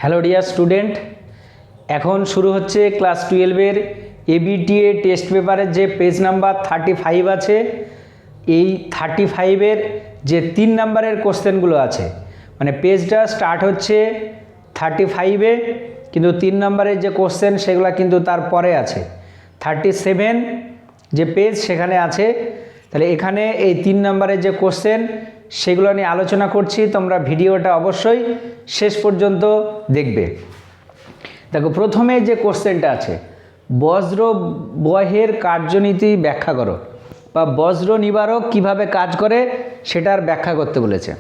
Hello dear student, এখন শুরু হচ্ছে ক্লাস 12-এর এবিটিএ টেস্ট পেপারের যে পেজ নাম্বার 35 আছে। এই 35-এর যে 3 নাম্বারের কোশ্চেনগুলো আছে, মানে পেজটা স্টার্ট হচ্ছে 35-এ, কিন্তু 3 নাম্বারের যে কোশ্চেন সেগুলো কিন্তু তারপরে আছে। 37 যে পেজ সেখানে আছে। তাহলে এখানে এই 3 নাম্বারের যে কোশ্চেন সেগুলো নিয়ে আলোচনা করছি, তোমরা ভিডিওটা অবশ্যই শেষ পর্যন্ত দেখবে। দেখো, প্রথমে যে কোশ্চেনটা আছে, বজ্র বহের কার্যনীতি ব্যাখ্যা করো, বা বজ্র নিবারক কিভাবে কাজ করে সেটার ব্যাখ্যা করতে বলেছে।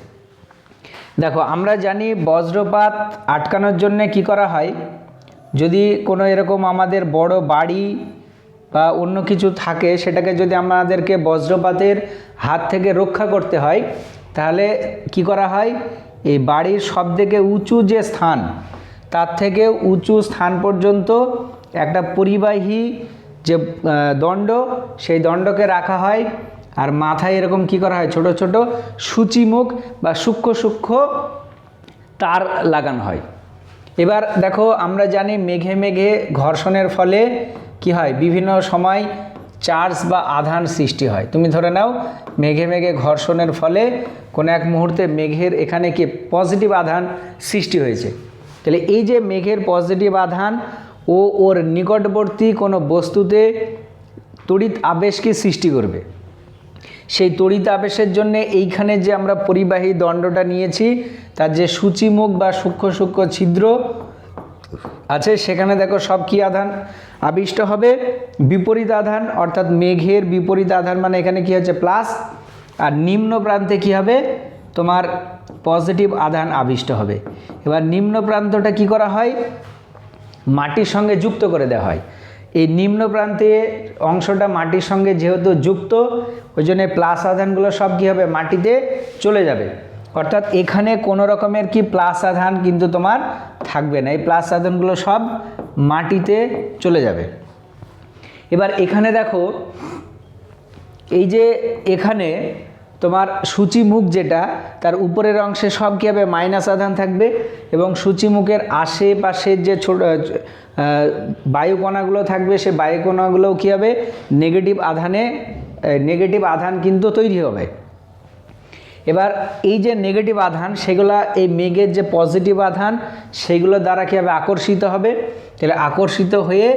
দেখো, আমরা জানি বজ্রপাত আটকানোর জন্য কি করা হয়, যদি কোনো এরকম আমাদের বড় বাড়ি বা অন্য কিছু থাকে, সেটাকে যদি আমাদেরকে বজ্রপাতের হাত থেকে রক্ষা করতে হয়, তাহলে কি করা হয়, এই বাড়ির সবথেকে উঁচু যে স্থান, তার থেকে উঁচু স্থান পর্যন্ত একটা পরিবাহী যে দণ্ড, সেই দণ্ডকে রাখা হয়, আর মাথায় এরকম কি করা হয়, ছোট ছোট সূচিমুখ বা সূক্ষ্ম সূক্ষ্ম তার লাগানো হয়। এবার দেখো, আমরা জানি মেঘে মেঘে ঘর্ষণের ফলে কি হয়, বিভিন্ন সময় চার্জ বা আধান সৃষ্টি হয়। তুমি ধরে নাও মেঘে মেঘে ঘর্ষণের ফলে কোনো এক মুহূর্তে মেঘের এখানে কি পজিটিভ আধান সৃষ্টি হয়েছে। তাহলে এই যে মেঘের পজিটিভ আধান ও ওর নিকটবর্তী কোনো বস্তুতে তড়িৎ আবেশকে সৃষ্টি করবে। সেই তড়িৎ আবেশের জন্য এইখানে যে আমরা পরিবাহী দণ্ডটা নিয়েছি, তার যে সূচিমুখ বা সূক্ষ্ম সূক্ষ্ম ছিদ্র আছে, সেখানে দেখো সব কি আধান আবিষ্ট হবে, বিপরীত আধান, অর্থাৎ মেঘের বিপরীত আধান, মানে এখানে কি হচ্ছে প্লাস, আর নিম্ন প্রান্তে কি হবে, তোমার পজিটিভ আধান আবিষ্ট হবে। এবার নিম্ন প্রান্তটা কি করা হয়, মাটির সঙ্গে যুক্ত করে দেওয়া হয়। এই নিম্ন প্রান্তে অংশটা মাটির সঙ্গে যেহেতু যুক্ত, ওই জন্য প্লাস আধানগুলো সব কী হবে, মাটিতে চলে যাবে। অর্থাৎ এখানে কোনো রকমের কি প্লাস আধান কিন্তু তোমার থাকবে না, এই প্লাস আধানগুলো সব মাটিতে চলে যাবে। এবার এখানে দেখো, এই যে এখানে তোমার সূচিমুখ যেটা, তার উপরের অংশে সব কী হবে, মাইনাস আধান থাকবে, এবং সূচিমুখের আশেপাশের যে ছোট বায়ুকণাগুলো থাকবে, সে বায়ুকণাগুলোও কী হবে, নেগেটিভ আধান কিন্তু তৈরি হবে। এবার এই যে নেগেটিভ আধান, সেগুলা এই মেঘের যে পজিটিভ আধান, সেগুলো দ্বারা কী হবে, আকর্ষিত হবে। তাহলে আকর্ষিত হয়ে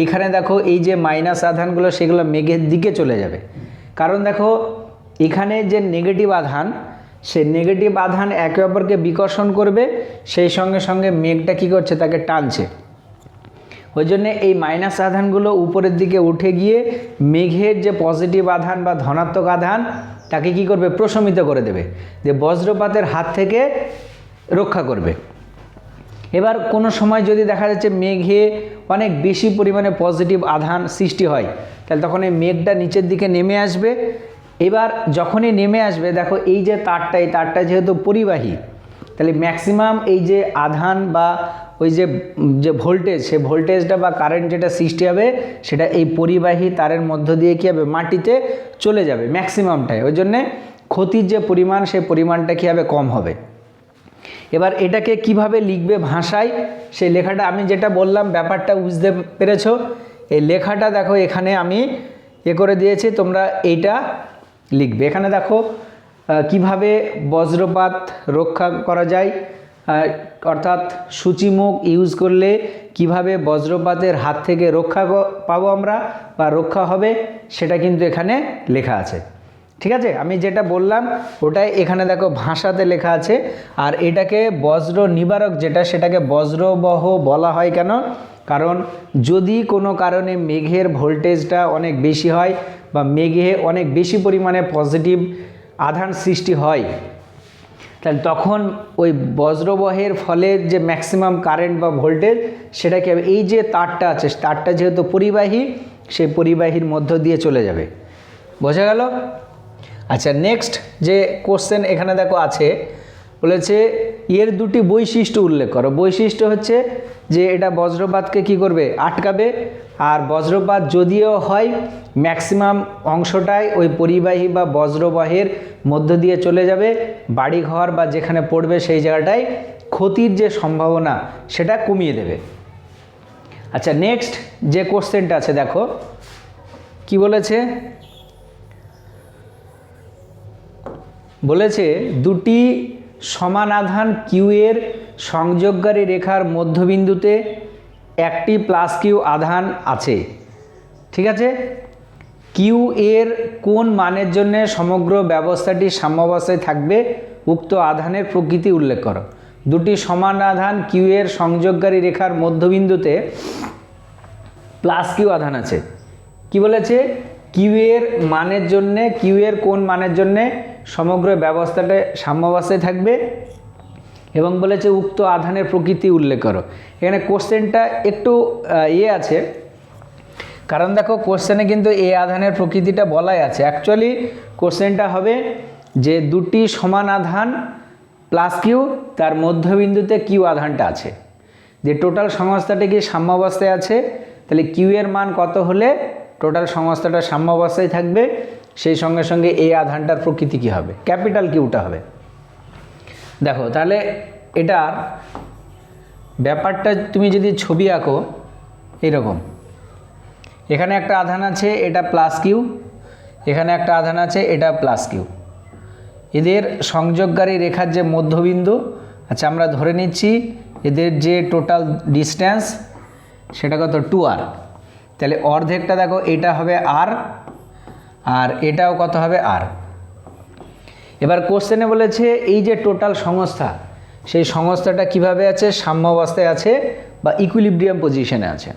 এইখানে দেখো এই যে মাইনাস আধানগুলো, সেগুলো মেঘের দিকে চলে যাবে। কারণ দেখো, এখানে যে নেগেটিভ আধান, সে নেগেটিভ আধান একে অপরকে বিকর্ষণ করবে, সেই সঙ্গে সঙ্গে মেঘটা কী করছে, তাকে টানছে। ওই জন্যে এই মাইনাস আধানগুলো উপরের দিকে উঠে গিয়ে মেঘের যে পজিটিভ আধান বা ধনাত্মক আধান, তাকে কি করবে, প্রশমিত করে দেবে, যে বজ্রপাতের হাত থেকে রক্ষা করবে। এবার কোনো সময় যদি দেখা যাচ্ছে মেঘে অনেক বেশি পরিমাণে পজিটিভ আধান সৃষ্টি হয়, তাহলে তখন এই মেঘটা নিচের দিকে নেমে আসবে। এবার যখনই নেমে আসবে, দেখো এই যে তারটা, এই তারটা যেহেতু পরিবাহী, তাহলে ম্যাক্সিমাম এই যে আধান বা ওই যে ভোল্টেজ, সে ভোল্টেজটা বা কারেন্ট যেটা সৃষ্টি হবে, সেটা এই পরিবাহী তারের মধ্য দিয়ে কী হবে, মাটিতে চলে যাবে ম্যাক্সিমামটাই। ওই জন্যে ক্ষতির যে পরিমাণ, সেই পরিমাণটা কী হবে, কম হবে। এবার এটাকে কিভাবে লিখবে ভাষায়, সেই লেখাটা আমি যেটা বললাম, ব্যাপারটা বুঝতে পেরেছো। এই লেখাটা দেখো এখানে আমি করে দিয়েছি, তোমরা এইটা লিখবে। এখানে দেখো কিভাবে বজ্রপাত রক্ষা করা যায়, অর্থাৎ সূচিমুখ ইউজ করলে কিভাবে বজ্রপাতের হাত থেকে রক্ষা পাবো আমরা বা রক্ষা হবে, সেটা কিন্তু এখানে লেখা আছে। ঠিক আছে, আমি যেটা বললাম ওটাই এখানে দেখো ভাষাতে লেখা আছে। আর এটাকে বজ্র নিবারক যেটা, সেটাকে বজ্রবহ বলা হয় কেন, কারণ যদি কোনো কারণে মেঘের ভোল্টেজটা অনেক বেশি হয় বা মেঘে অনেক বেশি পরিমাণে পজিটিভ আধান সৃষ্টি হয়, তাহলে তখন ওই বজ্রবহের ফলে যে ম্যাক্সিমাম কারেন্ট বা ভোল্টেজ, সেটাকে এই যে তারটা আছে, তারটা যেহেতু পরিবাহী, সেই পরিবাহীর মধ্য দিয়ে চলে যাবে। বোঝা গেল? আচ্ছা, নেক্সট যে কোশ্চেন এখানে দেখো আছে, বলেছে এর দুটি বৈশিষ্ট্য উল্লেখ করো। বৈশিষ্ট্য হচ্ছে যে এটা বজ্রপাতকে কি করবে, আটকাবে। আর বজ্রপাত যদিও হয়, ম্যাক্সিমাম অংশটাই ওই পরিবাহী বা বজ্রবহের মধ্য দিয়ে চলে যাবে, বাড়িঘর বা যেখানে পড়বে সেই জায়গাটায় ক্ষতির যে সম্ভাবনা সেটা কমিয়ে দেবে। আচ্ছা, নেক্সট যে কোশ্চেনটা আছে দেখো কি বলেছে, বলেছে দুটি সমান আধান কিউ এর সংযোগকারী রেখার মধ্যবিন্দুতে একটি প্লাস কিউ আধান আছে। ঠিক আছে, কিউ এর কোন মানের জন্য সমগ্র ব্যবস্থাটি সাম্যাবস্থায় থাকবে উক্ত আধানের প্রকৃতি উল্লেখ করো। দুটি সমান আধান কিউ এর সংযোগকারী রেখার মধ্যবিন্দুতে প্লাস কিউ আধান আছে। কি বলেছে, কিউ এর মানের জন্যে, কিউ এর কোন মানের জন্যে সমগ্র ব্যবস্থাটা সাম্যাবস্থায় থাকবে এবং বলেছে উক্ত আধানের প্রকৃতি উল্লেখ করো। এখানে কোশ্চেনটা একটু আছে, কারণ দেখো কোশ্চেনে কিন্তু এই আধানের প্রকৃতিটা বলাই আছে। অ্যাকচুয়ালি কোশ্চেনটা হবে যে দুটি সমান আধান প্লাস কিউ, তার মধ্যবিন্দুতে কিউ আধানটা আছে, যে টোটাল সংস্থাটা কি সাম্যাবস্থায় আছে, তাহলে কিউ এর মান কত হলে টোটাল সংস্থাটা সাম্যাবস্থায় থাকবে, সেই সঙ্গে সঙ্গে এই আধানটার প্রকৃতি কী হবে, ক্যাপিটাল কিউটা হবে। দেখো তাহলে এটার ব্যাপারটা তুমি যদি ছবি আঁকো এরকম, এখানে একটা আধান আছে এটা প্লাস কিউ, এখানে একটা আধান আছে এটা প্লাস কিউ, এদের সংযোগকারী রেখার যে মধ্যবিন্দু, আচ্ছা আমরা ধরে নিচ্ছি এদের যে টোটাল ডিস্ট্যান্স সেটা কত 2r, তাহলে অর্ধেকটা দেখো এটা হবে r আর এটাও কত হবে r। এবার কোশ্চেনে বলেছে এই যে টোটাল সংস্থা, সেই সংস্থাটা কিভাবে আছে, সাম্যাবস্থায় আছে বা ইকুইলিব্রিয়াম পজিশনে আছে।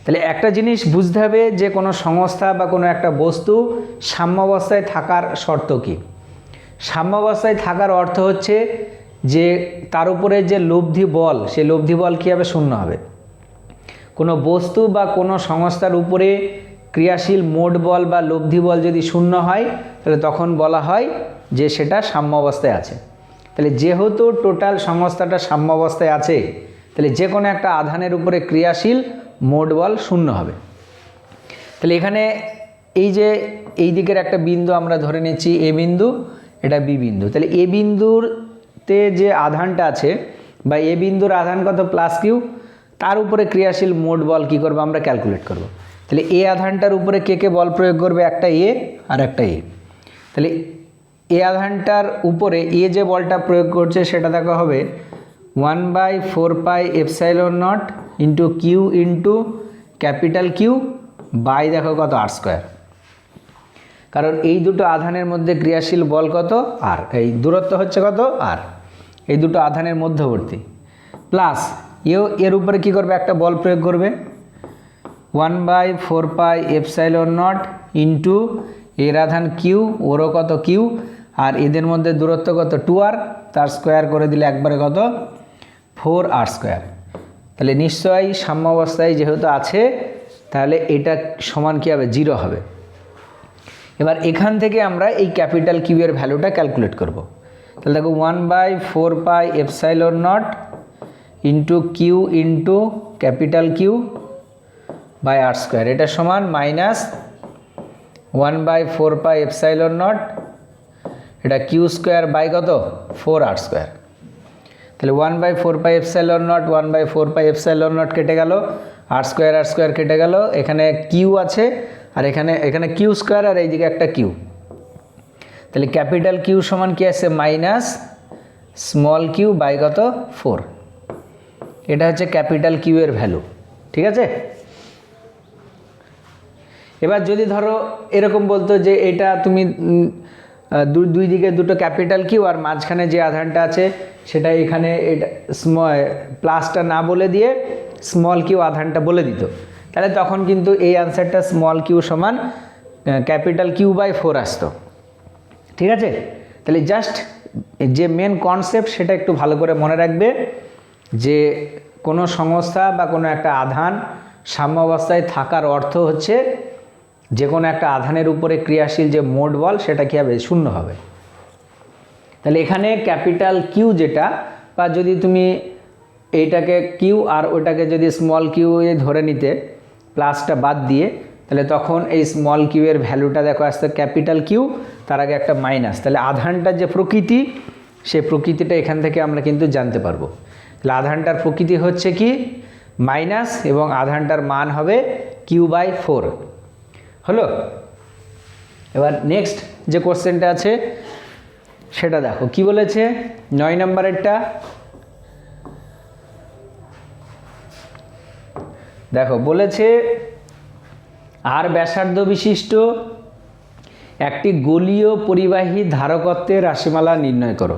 তাহলে একটা জিনিস বুঝতে হবে যে কোনো সংস্থা বা কোনো একটা বস্তু সাম্যাবস্থায় থাকার শর্ত কী। সাম্যাবস্থায় থাকার অর্থ হচ্ছে যে তার উপরে যে লব্ধি বল, সেই লব্ধি বল কী হবে, শূন্য হবে। কোনো বস্তু বা কোনো সংস্থার উপরে ক্রিয়াশীল মোট বল বা লব্ধি বল যদি শূন্য হয় তাহলে তখন বলা হয় যে সেটা সাম্যাবস্থায় আছে। তাহলে যেহেতু টোটাল সংস্থাটা সাম্যাবস্থায় আছে, তাহলে যে কোনো একটা আধানের উপরে ক্রিয়াশীল মোট বল শূন্য হবে। তাহলে এখানে এই যে এই দিকের একটা বিন্দু আমরা ধরে নিচ্ছি এ বিন্দু, এটা বি বিন্দু, তাহলে এ বিন্দুতে যে আধানটা আছে বা এ বিন্দুর আধান কত প্লাস কিউ, তার উপরে ক্রিয়াশীল মোট বল কী করবো আমরা ক্যালকুলেট করব। তাহলে এ আধানটার উপরে কে কে বল প্রয়োগ করবে, একটা এ আর একটা এ। তাহলে এ আধানটার উপরে এ যে বলটা প্রয়োগ করছে সেটা দেখা হবে 1/4πε0 into Q into capital Q by দেখো কত r², কারণ এই দুটো আধানের মধ্যে ক্রিয়াশীল বল কত আর, এই দূরত্ব হচ্ছে কত আর, এই দুটো আধানের মধ্যবর্তী, প্লাস এর উপরে কি করবে একটা বল প্রয়োগ করবে 1/4πε0 ইন্টু এর আধান কিউ, ওরও কত কিউ, আর এদের মধ্যে দূরত্ব কত 2r, তার স্কোয়ার করে দিলে একবারে কত 4r²। তাহলে নিশ্চয়ই সাম্যাবস্থায় যেহেতু আছে তাহলে এটা সমান কী হবে, 0 হবে। এবার এখান থেকে আমরা এই ক্যাপিটাল কিউ এর ভ্যালুটা ক্যালকুলেট করব। তাহলে দেখো 1/4πε0 into Q into capital Q by r², এটা সমান মাইনাস 1/4πε0 এটা কিউ স্কোয়ার বাই কত 4r²। তাহলে 1/4πε0 1/4πε0 কেটে গেল, r² কেটে গেল, এখানে কিউ আছে আর এখানে কিউ স্কোয়ার আর এইদিকে একটা কিউ, তাহলে ক্যাপিটাল কিউ সমান কি আছে মাইনাস স্মল কিউ বাই কত 4। এটা হচ্ছে ক্যাপিটাল কিউ এর ভ্যালু। ঠিক আছে, এবার যদি ধরো এরকম বলতো যে এটা তুমি দুই দিকে দুটো ক্যাপিটাল কিউ আর মাঝখানে যে আধানটা আছে সেটা এখানে এটা প্লাসটা না বলে দিয়ে স্মল কিউ আধানটা বলে দিত, তাহলে তখন কিন্তু এই অ্যান্সারটা স্মল কিউ সমান ক্যাপিটাল কিউ বাই 4 আসতো। ঠিক আছে, তাহলে জাস্ট যে মেন কনসেপ্ট সেটা একটু ভালো করে মনে রাখবে যে কোনো সংস্থা বা কোনো একটা আধান সাম্যাবস্থায় থাকার অর্থ হচ্ছে যে কোনো একটা আধানের উপরে ক্রিয়াশীল যে মোট বল সেটা কী হবে, শূন্য হবে। তাহলে এখানে ক্যাপিটাল কিউ যেটা, বা যদি তুমি এইটাকে কিউ আর ওইটাকে যদি স্মল কিউ এ ধরে নিতে প্লাসটা বাদ দিয়ে, তাহলে তখন এই স্মল কিউ এর ভ্যালুটা দেখো আসতে ক্যাপিটাল কিউ, তার আগে একটা মাইনাস, তাহলে আধানটার যে প্রকৃতি সে প্রকৃতিটা এখান থেকে আমরা কিন্তু জানতে পারবো। তাহলে আধানটার প্রকৃতি হচ্ছে কি মাইনাস এবং আধানটার মান হবে Q/4। হলো? এবার নেক্সট যে কোশ্চেনটা আছে সেটা দেখো কি বলেছে 9 নম্বরেরটা। দেখো বলেছে আর ব্যাসার্ধ বিশিষ্ট একটি গোলীয় পরিবাহী ধারকত্বের রাশিমালা নির্ণয় করো।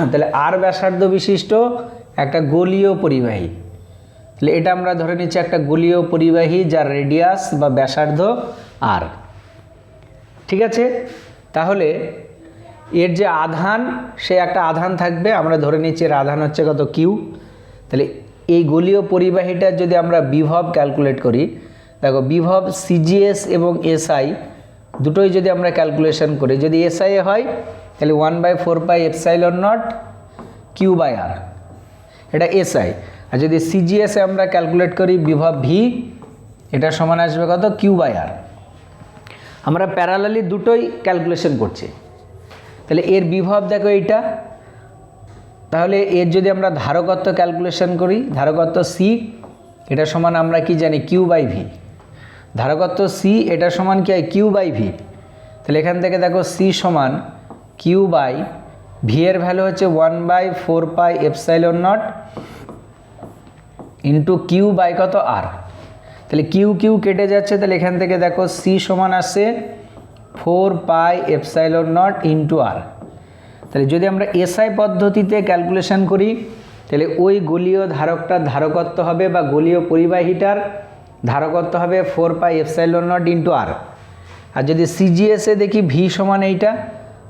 তাহলে আর ব্যাসার্ধ বিশিষ্ট একটা গোলীয় পরিবাহী, তাহলে এটা আমরা ধরে নিচ্ছি একটা গোলীয় পরিবাহী যার রেডিয়াস বা ব্যাসার্ধ আর। ঠিক আছে, তাহলে এর যে আধান সে একটা আধান থাকবে, আমরা ধরে নিচ্ছি এর আধান হচ্ছে কত কিউ। তাহলে এই গোলীয় পরিবাহীটার যদি আমরা বিভব ক্যালকুলেট করি, দেখো বিভব সিজিএস এবং এসআই দুটোই যদি আমরা ক্যালকুলেশন করি, যদি এসআই হয় তাহলে 1/4πε0 Q/r, এটা এসআই। আর যদি সিজিএসে আমরা ক্যালকুলেট করি বিভব ভি, এটা সমান আসবে কত Q/r। আমরা প্যারালালি দুটোই ক্যালকুলেশন করছি। তাহলে এর বিভব দেখো এইটা, তাহলে এর যদি আমরা ধারকত্ব ক্যালকুলেশন করি, ধারকত্ব সি এটা সমান আমরা কি জানি Q/v। ধারকত্ব সি এটা সমান কি হয় Q/v। তাহলে এখান থেকে দেখো সি সমান Q/v এর ভ্যালু হচ্ছে 1/4πε0 ইন্টু কিউ বাই কত আর। তাহলে কিউ কিউ কেটে যাচ্ছে, তাহলে এখান থেকে দেখো সি সমান আসছে 4πε0 ইন্টু আর। তাহলে যদি আমরা এসআই পদ্ধতিতে ক্যালকুলেশন করি তাহলে ওই গোলীয় ধারকটার ধারকত্ব হবে বা গোলীয় পরিবাহীটার ধারকত্ব হবে 4πε0 ইন্টু আর। আর যদি সিজিএসে দেখি ভি সমান এইটা,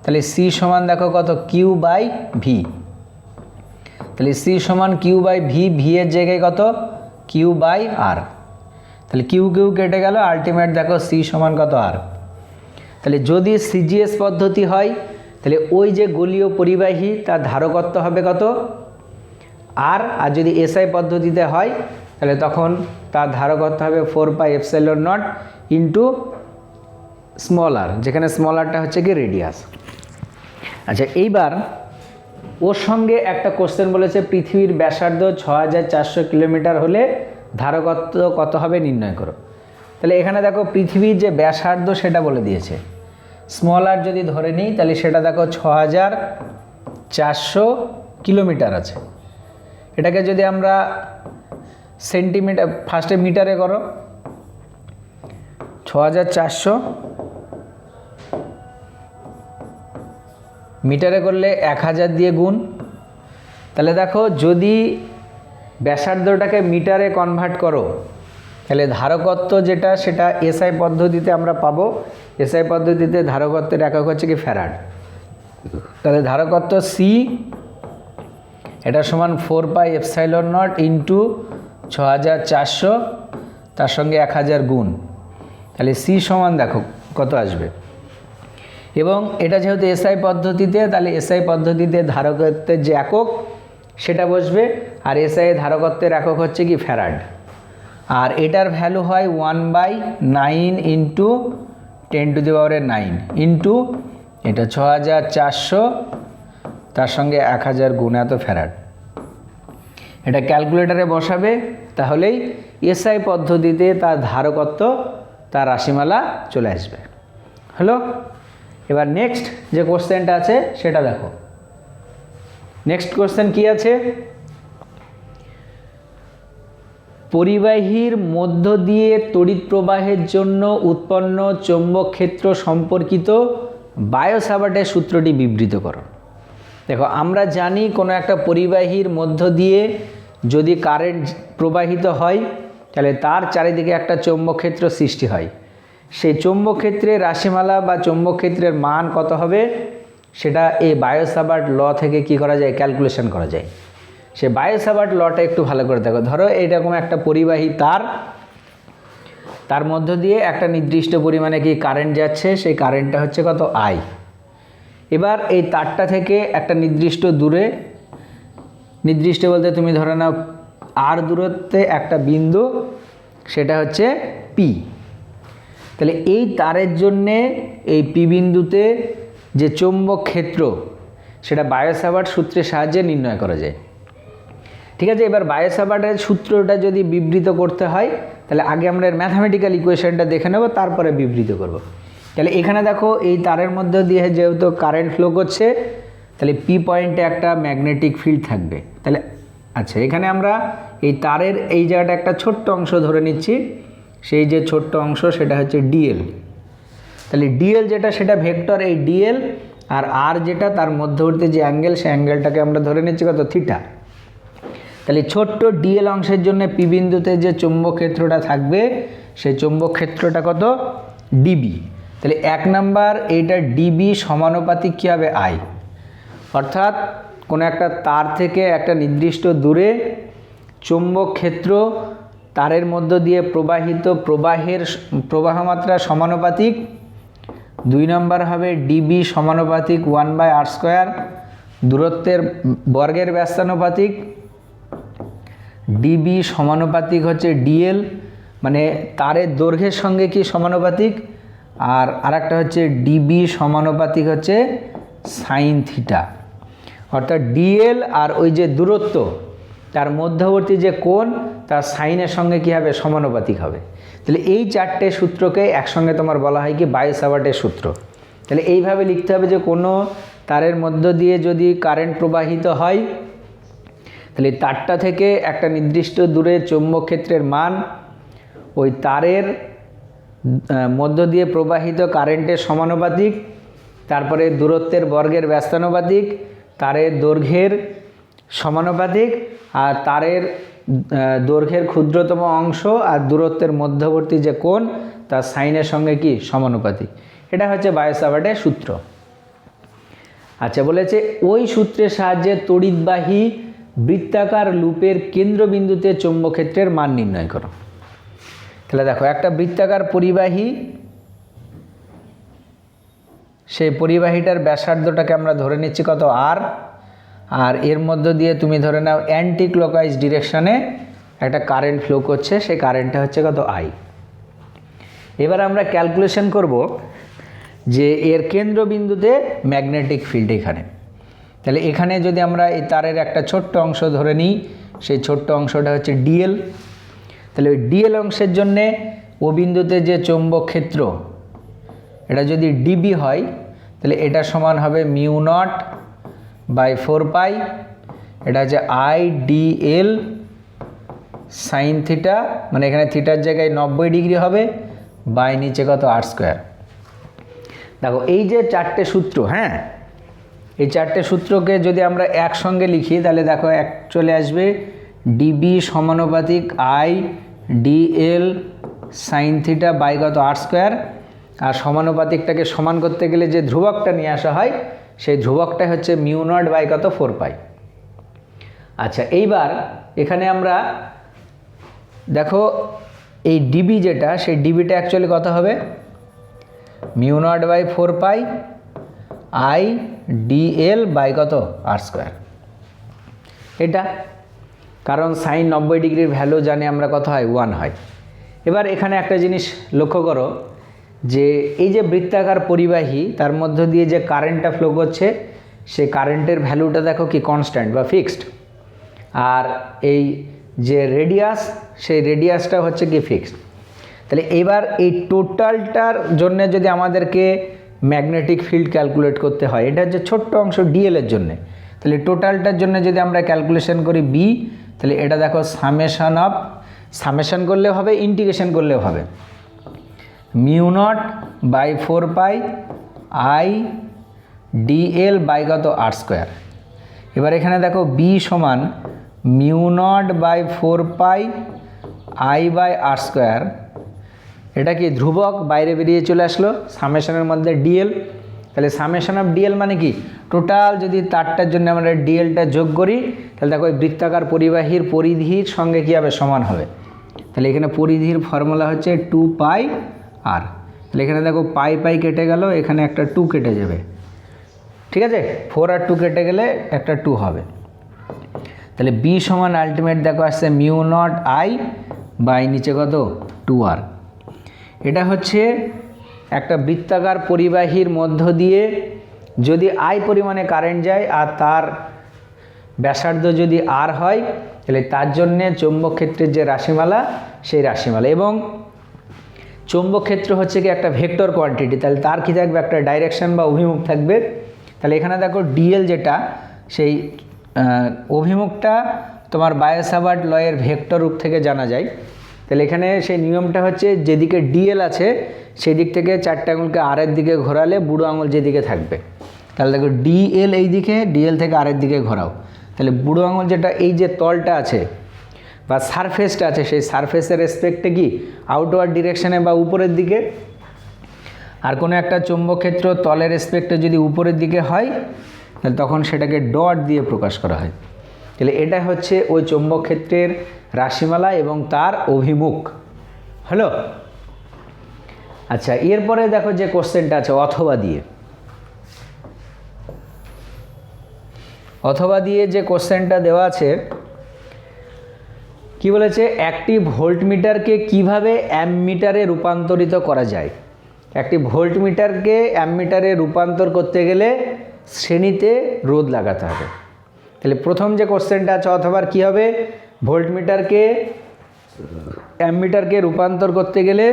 তাহলে সি সমান দেখো কত Q/v। তাহলে সি সমান Q/v, ভি এর জায়গায় কত Q/r। তাহলে কিউ কিউ কেটে গেল, আলটিমেট দেখো সি সমান কত আর। তাহলে যদি সিজিএস পদ্ধতি হয় তাহলে ওই যে গোলীয় পরিবাহী তার ধারকত্ব হবে কত আর। আর যদি এসআই পদ্ধতিতে হয় তাহলে তখন তার ধারকত্ব হবে 4πε0 ইন্টু স্মল আর, যেখানে স্মল আরটা হচ্ছে কি রেডিয়াস। আচ্ছা, এইবার ওর সঙ্গে একটা কোশ্চেন বলেছে পৃথিবীর ব্যাসার্ধ 6400 কিলোমিটার হলে ধারকত্ব কত হবে নির্ণয় করো। তাহলে এখানে দেখো পৃথিবীর যে ব্যাসার্ধ সেটা বলে দিয়েছে। স্মল আর যদি ধরে নিই তাহলে সেটা দেখো 6400 কিলোমিটার আছে। এটাকে যদি আমরা সেন্টিমিটার, ফার্স্টে মিটারে করো, 6400 মিটারে করলে 1000 দিয়ে গুণ। তাহলে দেখো যদি ব্যাসার্ধটাকে মিটারে কনভার্ট করো তাহলে ধারকত্ব যেটা সেটা এসআই পদ্ধতিতে আমরা পাবো। এসআই পদ্ধতিতে ধারকত্বের একক হচ্ছে কি ফ্যারাড। তাহলে ধারকত্ব সি এটা সমান 4πε0 ইন্টু 6400 তার সঙ্গে 1000 গুণ। তাহলে সি সমান দেখো কত আসবে। এবং এটা যেহেতু এসআই পদ্ধতিতে, তাহলে এসআই পদ্ধতিতে ধারকত্বের যে একক সেটা বসবে, আর এসআই ধারকত্বের একক হচ্ছে কি ফ্যারাড। আর এটার ভ্যালু হয় 1/9 ইন্টু 10⁹ ইন্টু এটা 6400 তার সঙ্গে 1000 গুণ এত ফ্যারাড। এটা ক্যালকুলেটারে বসাবে, তাহলেই এসআই পদ্ধতিতে তার ধারকত্ব তার রাশিমালা চলে আসবে। হলো? এবার নেক্সট যে কোশ্চেনটা আছে সেটা দেখো। নেক্সট কোশ্চেন কি আছে, পরিবাহীর মধ্য দিয়ে তড়িৎ প্রবাহের জন্য উৎপন্ন চৌম্বক ক্ষেত্র সম্পর্কিত বায়ো-সাভার্টের সূত্রটি বিবৃত করো। দেখো আমরা জানি কোনো একটা পরিবাহীর মধ্য দিয়ে যদি কারেন্ট প্রবাহিত হয় তাহলে তার চারিদিকে একটা চৌম্বক ক্ষেত্র সৃষ্টি হয়। সেই চৌম্বক ক্ষেত্রের রাশিমালা বা চৌম্বক ক্ষেত্রের মান কত হবে সেটা এই বায়ো-সাভার্ট ল থেকে কি করা যায়, ক্যালকুলেশন করা যায়। সে বায়ো-সাভার্ট লটা একটু ভালো করে দেখো। ধরো এইরকম একটা পরিবাহী তার মধ্য দিয়ে একটা নির্দিষ্ট পরিমাণে কি কারেন্ট যাচ্ছে, সেই কারেন্টটা হচ্ছে কত আই। এবার এই তারটা থেকে একটা নির্দিষ্ট দূরে, নির্দিষ্ট বলতে তুমি ধরে নাও আর দূরত্বে একটা বিন্দু, সেটা হচ্ছে পি। তাহলে এই তারের জন্যে এই পি বিন্দুতে যে চৌম্বক ক্ষেত্র সেটা বায়ো-স্যাভার্ট সূত্রের সাহায্যে নির্ণয় করা যায়। ঠিক আছে, এবার বায়ো-স্যাভার্টের সূত্রটা যদি বিবৃত করতে হয় তাহলে আগে আমরা এর ম্যাথামেটিক্যাল ইকুয়েশনটা দেখে নেব, তারপরে বিবৃত করব। তাহলে এখানে দেখো এই তারের মধ্যে দিয়ে যেহেতু কারেন্ট ফ্লো করছে, তাহলে পি পয়েন্টে একটা ম্যাগনেটিক ফিল্ড থাকবে। তাহলে আচ্ছা, এখানে আমরা এই তারের এই জায়গাটা একটা ছোট্ট অংশ ধরে নিচ্ছি, সেই যে ছোট্ট অংশ সেটা হচ্ছে ডিএল। তাহলে ডিএল যেটা সেটা ভেক্টর, এই ডিএল আর আর যেটা তার মধ্যবর্তী যে অ্যাঙ্গেল, সেই অ্যাঙ্গেলটাকে আমরা ধরে নিচ্ছি কত, থিটা। তাহলে ছোট্ট ডিএল অংশের জন্য পি বিন্দুতে যে চৌম্বক ক্ষেত্রটা থাকবে সেই চৌম্বক ক্ষেত্রটা কত, ডিবি। তাহলে 1 নাম্বার এইটা ডিবি সমানুপাতিক কী হবে, আই। অর্থাৎ কোনো একটা তার থেকে একটা নির্দিষ্ট দূরে চৌম্বক ক্ষেত্র তারের মধ্য দিয়ে প্রবাহিত প্রবাহের প্রবাহমাত্রা সমানুপাতিক। 2 নাম্বার হবে ডিবি সমানুপাতিক 1/r², দূরত্বের বর্গের ব্যস্তানুপাতিক। ডিবি সমানুপাতিক হচ্ছে ডিএল, মানে তারের দৈর্ঘ্যের সঙ্গে কি সমানুপাতিক, আর আরেকটা হচ্ছে ডিবি সমানুপাতিক হচ্ছে সাইন থিটা। অর্থাৎ ডিএল আর ওই যে দূরত্ব তার মধ্যবর্তী যে কোণ তার সাইনের সঙ্গে কী হবে, সমানুপাতিক হবে। তাহলে এই 4টে সূত্রকে একসঙ্গে তোমার বলা হয় কি, বায়ো-স্যাভার্টের সূত্র। তাহলে এইভাবে লিখতে হবে যে কোনো তারের মধ্য দিয়ে যদি কারেন্ট প্রবাহিত হয় তাহলে তারটা থেকে একটা নির্দিষ্ট দূরে চৌম্বক ক্ষেত্রের মান ওই তারের মধ্য দিয়ে প্রবাহিত কারেন্টের সমানুপাতিক, তারপরে দূরত্বের বর্গের ব্যস্তানুপাতিক, তারের দৈর্ঘ্যের সমানুপাতিক, আর তারের দৈর্ঘ্যের ক্ষুদ্রতম অংশ আর দূরত্বের মধ্যবর্তী যে কোণ তার সাইনের সঙ্গে কি সমানুপাতিক। এটা হচ্ছে বায়ো-স্যাভার্টের সূত্র। আচ্ছা, বলেছে ওই সূত্রের সাহায্যে তড়িৎবাহী বৃত্তাকার লুপের কেন্দ্রবিন্দুতে চৌম্বক ক্ষেত্রের মান নির্ণয় করো। তাহলে দেখো একটা বৃত্তাকার পরিবাহী, সেই পরিবাহীটার ব্যাসার্ধটাকে আমরা ধরে নিচ্ছি কত, আর। আর এর মধ্য দিয়ে তুমি ধরে নাও অ্যান্টি ক্লকওয়াইজ ডিরেকশনে একটা কারেন্ট ফ্লো করছে, সেই কারেন্টটা হচ্ছে কত, আই। এবার আমরা ক্যালকুলেশন করব যে এর কেন্দ্রবিন্দুতে ম্যাগনেটিক ফিল্ড এখানে। তাহলে এখানে যদি আমরা এই তারের একটা ছোট্ট অংশ ধরে নিই, সেই ছোট্ট অংশটা হচ্ছে ডিএল। তাহলে ওই ডিএল অংশের জন্যে ও বিন্দুতে যে চৌম্বক ক্ষেত্র এটা যদি ডিবি হয় তাহলে এটা সমান হবে μ0/4π, এটা হচ্ছে আই ডিএল সাইন থিটা, মানে এখানে থিটার জায়গায় 90 ডিগ্রি হবে, বাই নিচে কত, r²। দেখো এই যে 4টে সূত্র, হ্যাঁ, এই 4টে সূত্রকে যদি আমরা একসঙ্গে লিখি তাহলে দেখো এক চলে আসবে, ডিবি সমানুপাতিক I dl sine theta by কত, r²। আর সমানুপাতিকটাকে সমান করতে গেলে যে ধ্রুবকটা নিয়ে আসা হয় সেই ধ্রুবকটা হচ্ছে μ0/4π। আচ্ছা, এইবার এখানে আমরা দেখো এই ডিবি যেটা, সেই ডিবিটা অ্যাকচুয়ালি কত হবে, μ0/4π আই ডিএল বাই কত, r²। এটা কারণ সাইন 90 ডিগ্রির ভ্যালু জানি আমরা কত হয়, 1 হয়। এবার এখানে একটা জিনিস লক্ষ্য করো যে এই যে বৃত্তাকার পরিবাহী তার মধ্য দিয়ে যে কারেন্টটা ফ্লো করছে সেই কারেন্টের ভ্যালুটা দেখো কি কনস্ট্যান্ট বা ফিক্সড, আর এই যে রেডিয়াস সেই রেডিয়াসটা হচ্ছে কি ফিক্সড। তাহলে এবার এই টোটালটার জন্য যদি আমাদেরকে ম্যাগনেটিক ফিল্ড ক্যালকুলেট করতে হয়, এটা হচ্ছে ছোট্ট অংশ ডিএল এর জন্য, তাহলে টোটালটার জন্য যদি আমরা ক্যালকুলেশন করি বি, তাহলে এটা দেখো সামেশন করলেও হবে, ইন্টিগ্রেশন করলেও হবে, μ0/4π আই ডিএল বাই কত, r²। এবার এখানে দেখো বি সমান μ0/4π আই বাই r²। এটা কি ধ্রুবক, বাইরে বেরিয়ে চলে আসলো, সামেশনের মধ্যে ডিএল। তাহলে সামেশন অফ ডিএল মানে কি, টোটাল যদি তারটার জন্য আমরা ডিএলটা যোগ করি তাহলে দেখো ওই বৃত্তাকার পরিবাহীর পরিধির সঙ্গে কী হবে, সমান হবে। তাহলে এখানে পরিধির ফর্মুলা হচ্ছে 2πr। তাহলে এখানে দেখো পাই পাই কেটে গেল, এখানে একটা 2 কেটে যাবে, ঠিক আছে, 4 আর 2 কেটে গেলে একটা 2 হবে। তাহলে বি সমান আলটিমেট দেখো আসছে μ0I বাই নিচে কত, 2r। এটা হচ্ছে একটা বৃত্তাকার পরিবাহীর মধ্য দিয়ে যদি আই পরিমাণে কারেন্ট যায় আর তার ব্যাসার্ধ যদি আর হয়, তাহলে তার জন্যে চৌম্বক ক্ষেত্রের যে রাশিমালা সেই রাশিমালা। এবং চৌম্বক ক্ষেত্র হচ্ছে কি একটা ভেক্টর কোয়ান্টিটি, তাহলে তার কি থাকবে, একটা ডাইরেকশন বা অভিমুখ থাকবে। তাহলে এখানে দেখো ডিএল যেটা, সেই অভিমুখটা তোমার বায়ো-সাভার্ট লয়ের ভেক্টর রূপ থেকে জানা যায়। তাহলে এখানে সেই নিয়মটা হচ্ছে যেদিকে ডিএল আছে সেই দিক থেকে চারটে আঙুলকে আরের দিকে ঘোরালে বুড়ো আঙুল যেদিকে থাকবে। তাহলে দেখো ডিএল এই দিকে, ডিএল থেকে আরের দিকে ঘোরাও, তাহলে বুড়ো আঙুল যেটা এই যে তলটা আছে বা সারফেসটা আছে, সেই সারফেসের রেসপেক্টে কি আউটওয়ার্ড ডিরেকশানে বা উপরের দিকে। আর কোনো একটা চৌম্বক ক্ষেত্র তলের রেসপেক্টে যদি উপরের দিকে হয়, তাহলে তখন সেটাকে ডট দিয়ে প্রকাশ করা হয়। তাহলে এটা হচ্ছে ওই চৌম্বক ক্ষেত্রের রাশিমালা এবং তার অভিমুখ হলো। আচ্ছা, এরপরে দেখো যে কোশ্চেনটা আছে অথবা দিয়ে। অথবা দিয়ে যে কোশ্চেনটা দেওয়া আছে, কি বলেছে, একটি ভোল্টমিটারকে কিভাবে অ্যামমিটারে রূপান্তরিত করা যায়। একটি ভোল্টমিটারকে অ্যামমিটারে রূপান্তর করতে গেলে শ্রেণীতে রোধ লাগাতে হবে। তাহলে প্রথম যে কোশ্চেনটা আছে অথবা কি হবে, ভোল্টমিটারকে অ্যামমিটারকে রূপান্তর করতে গেলে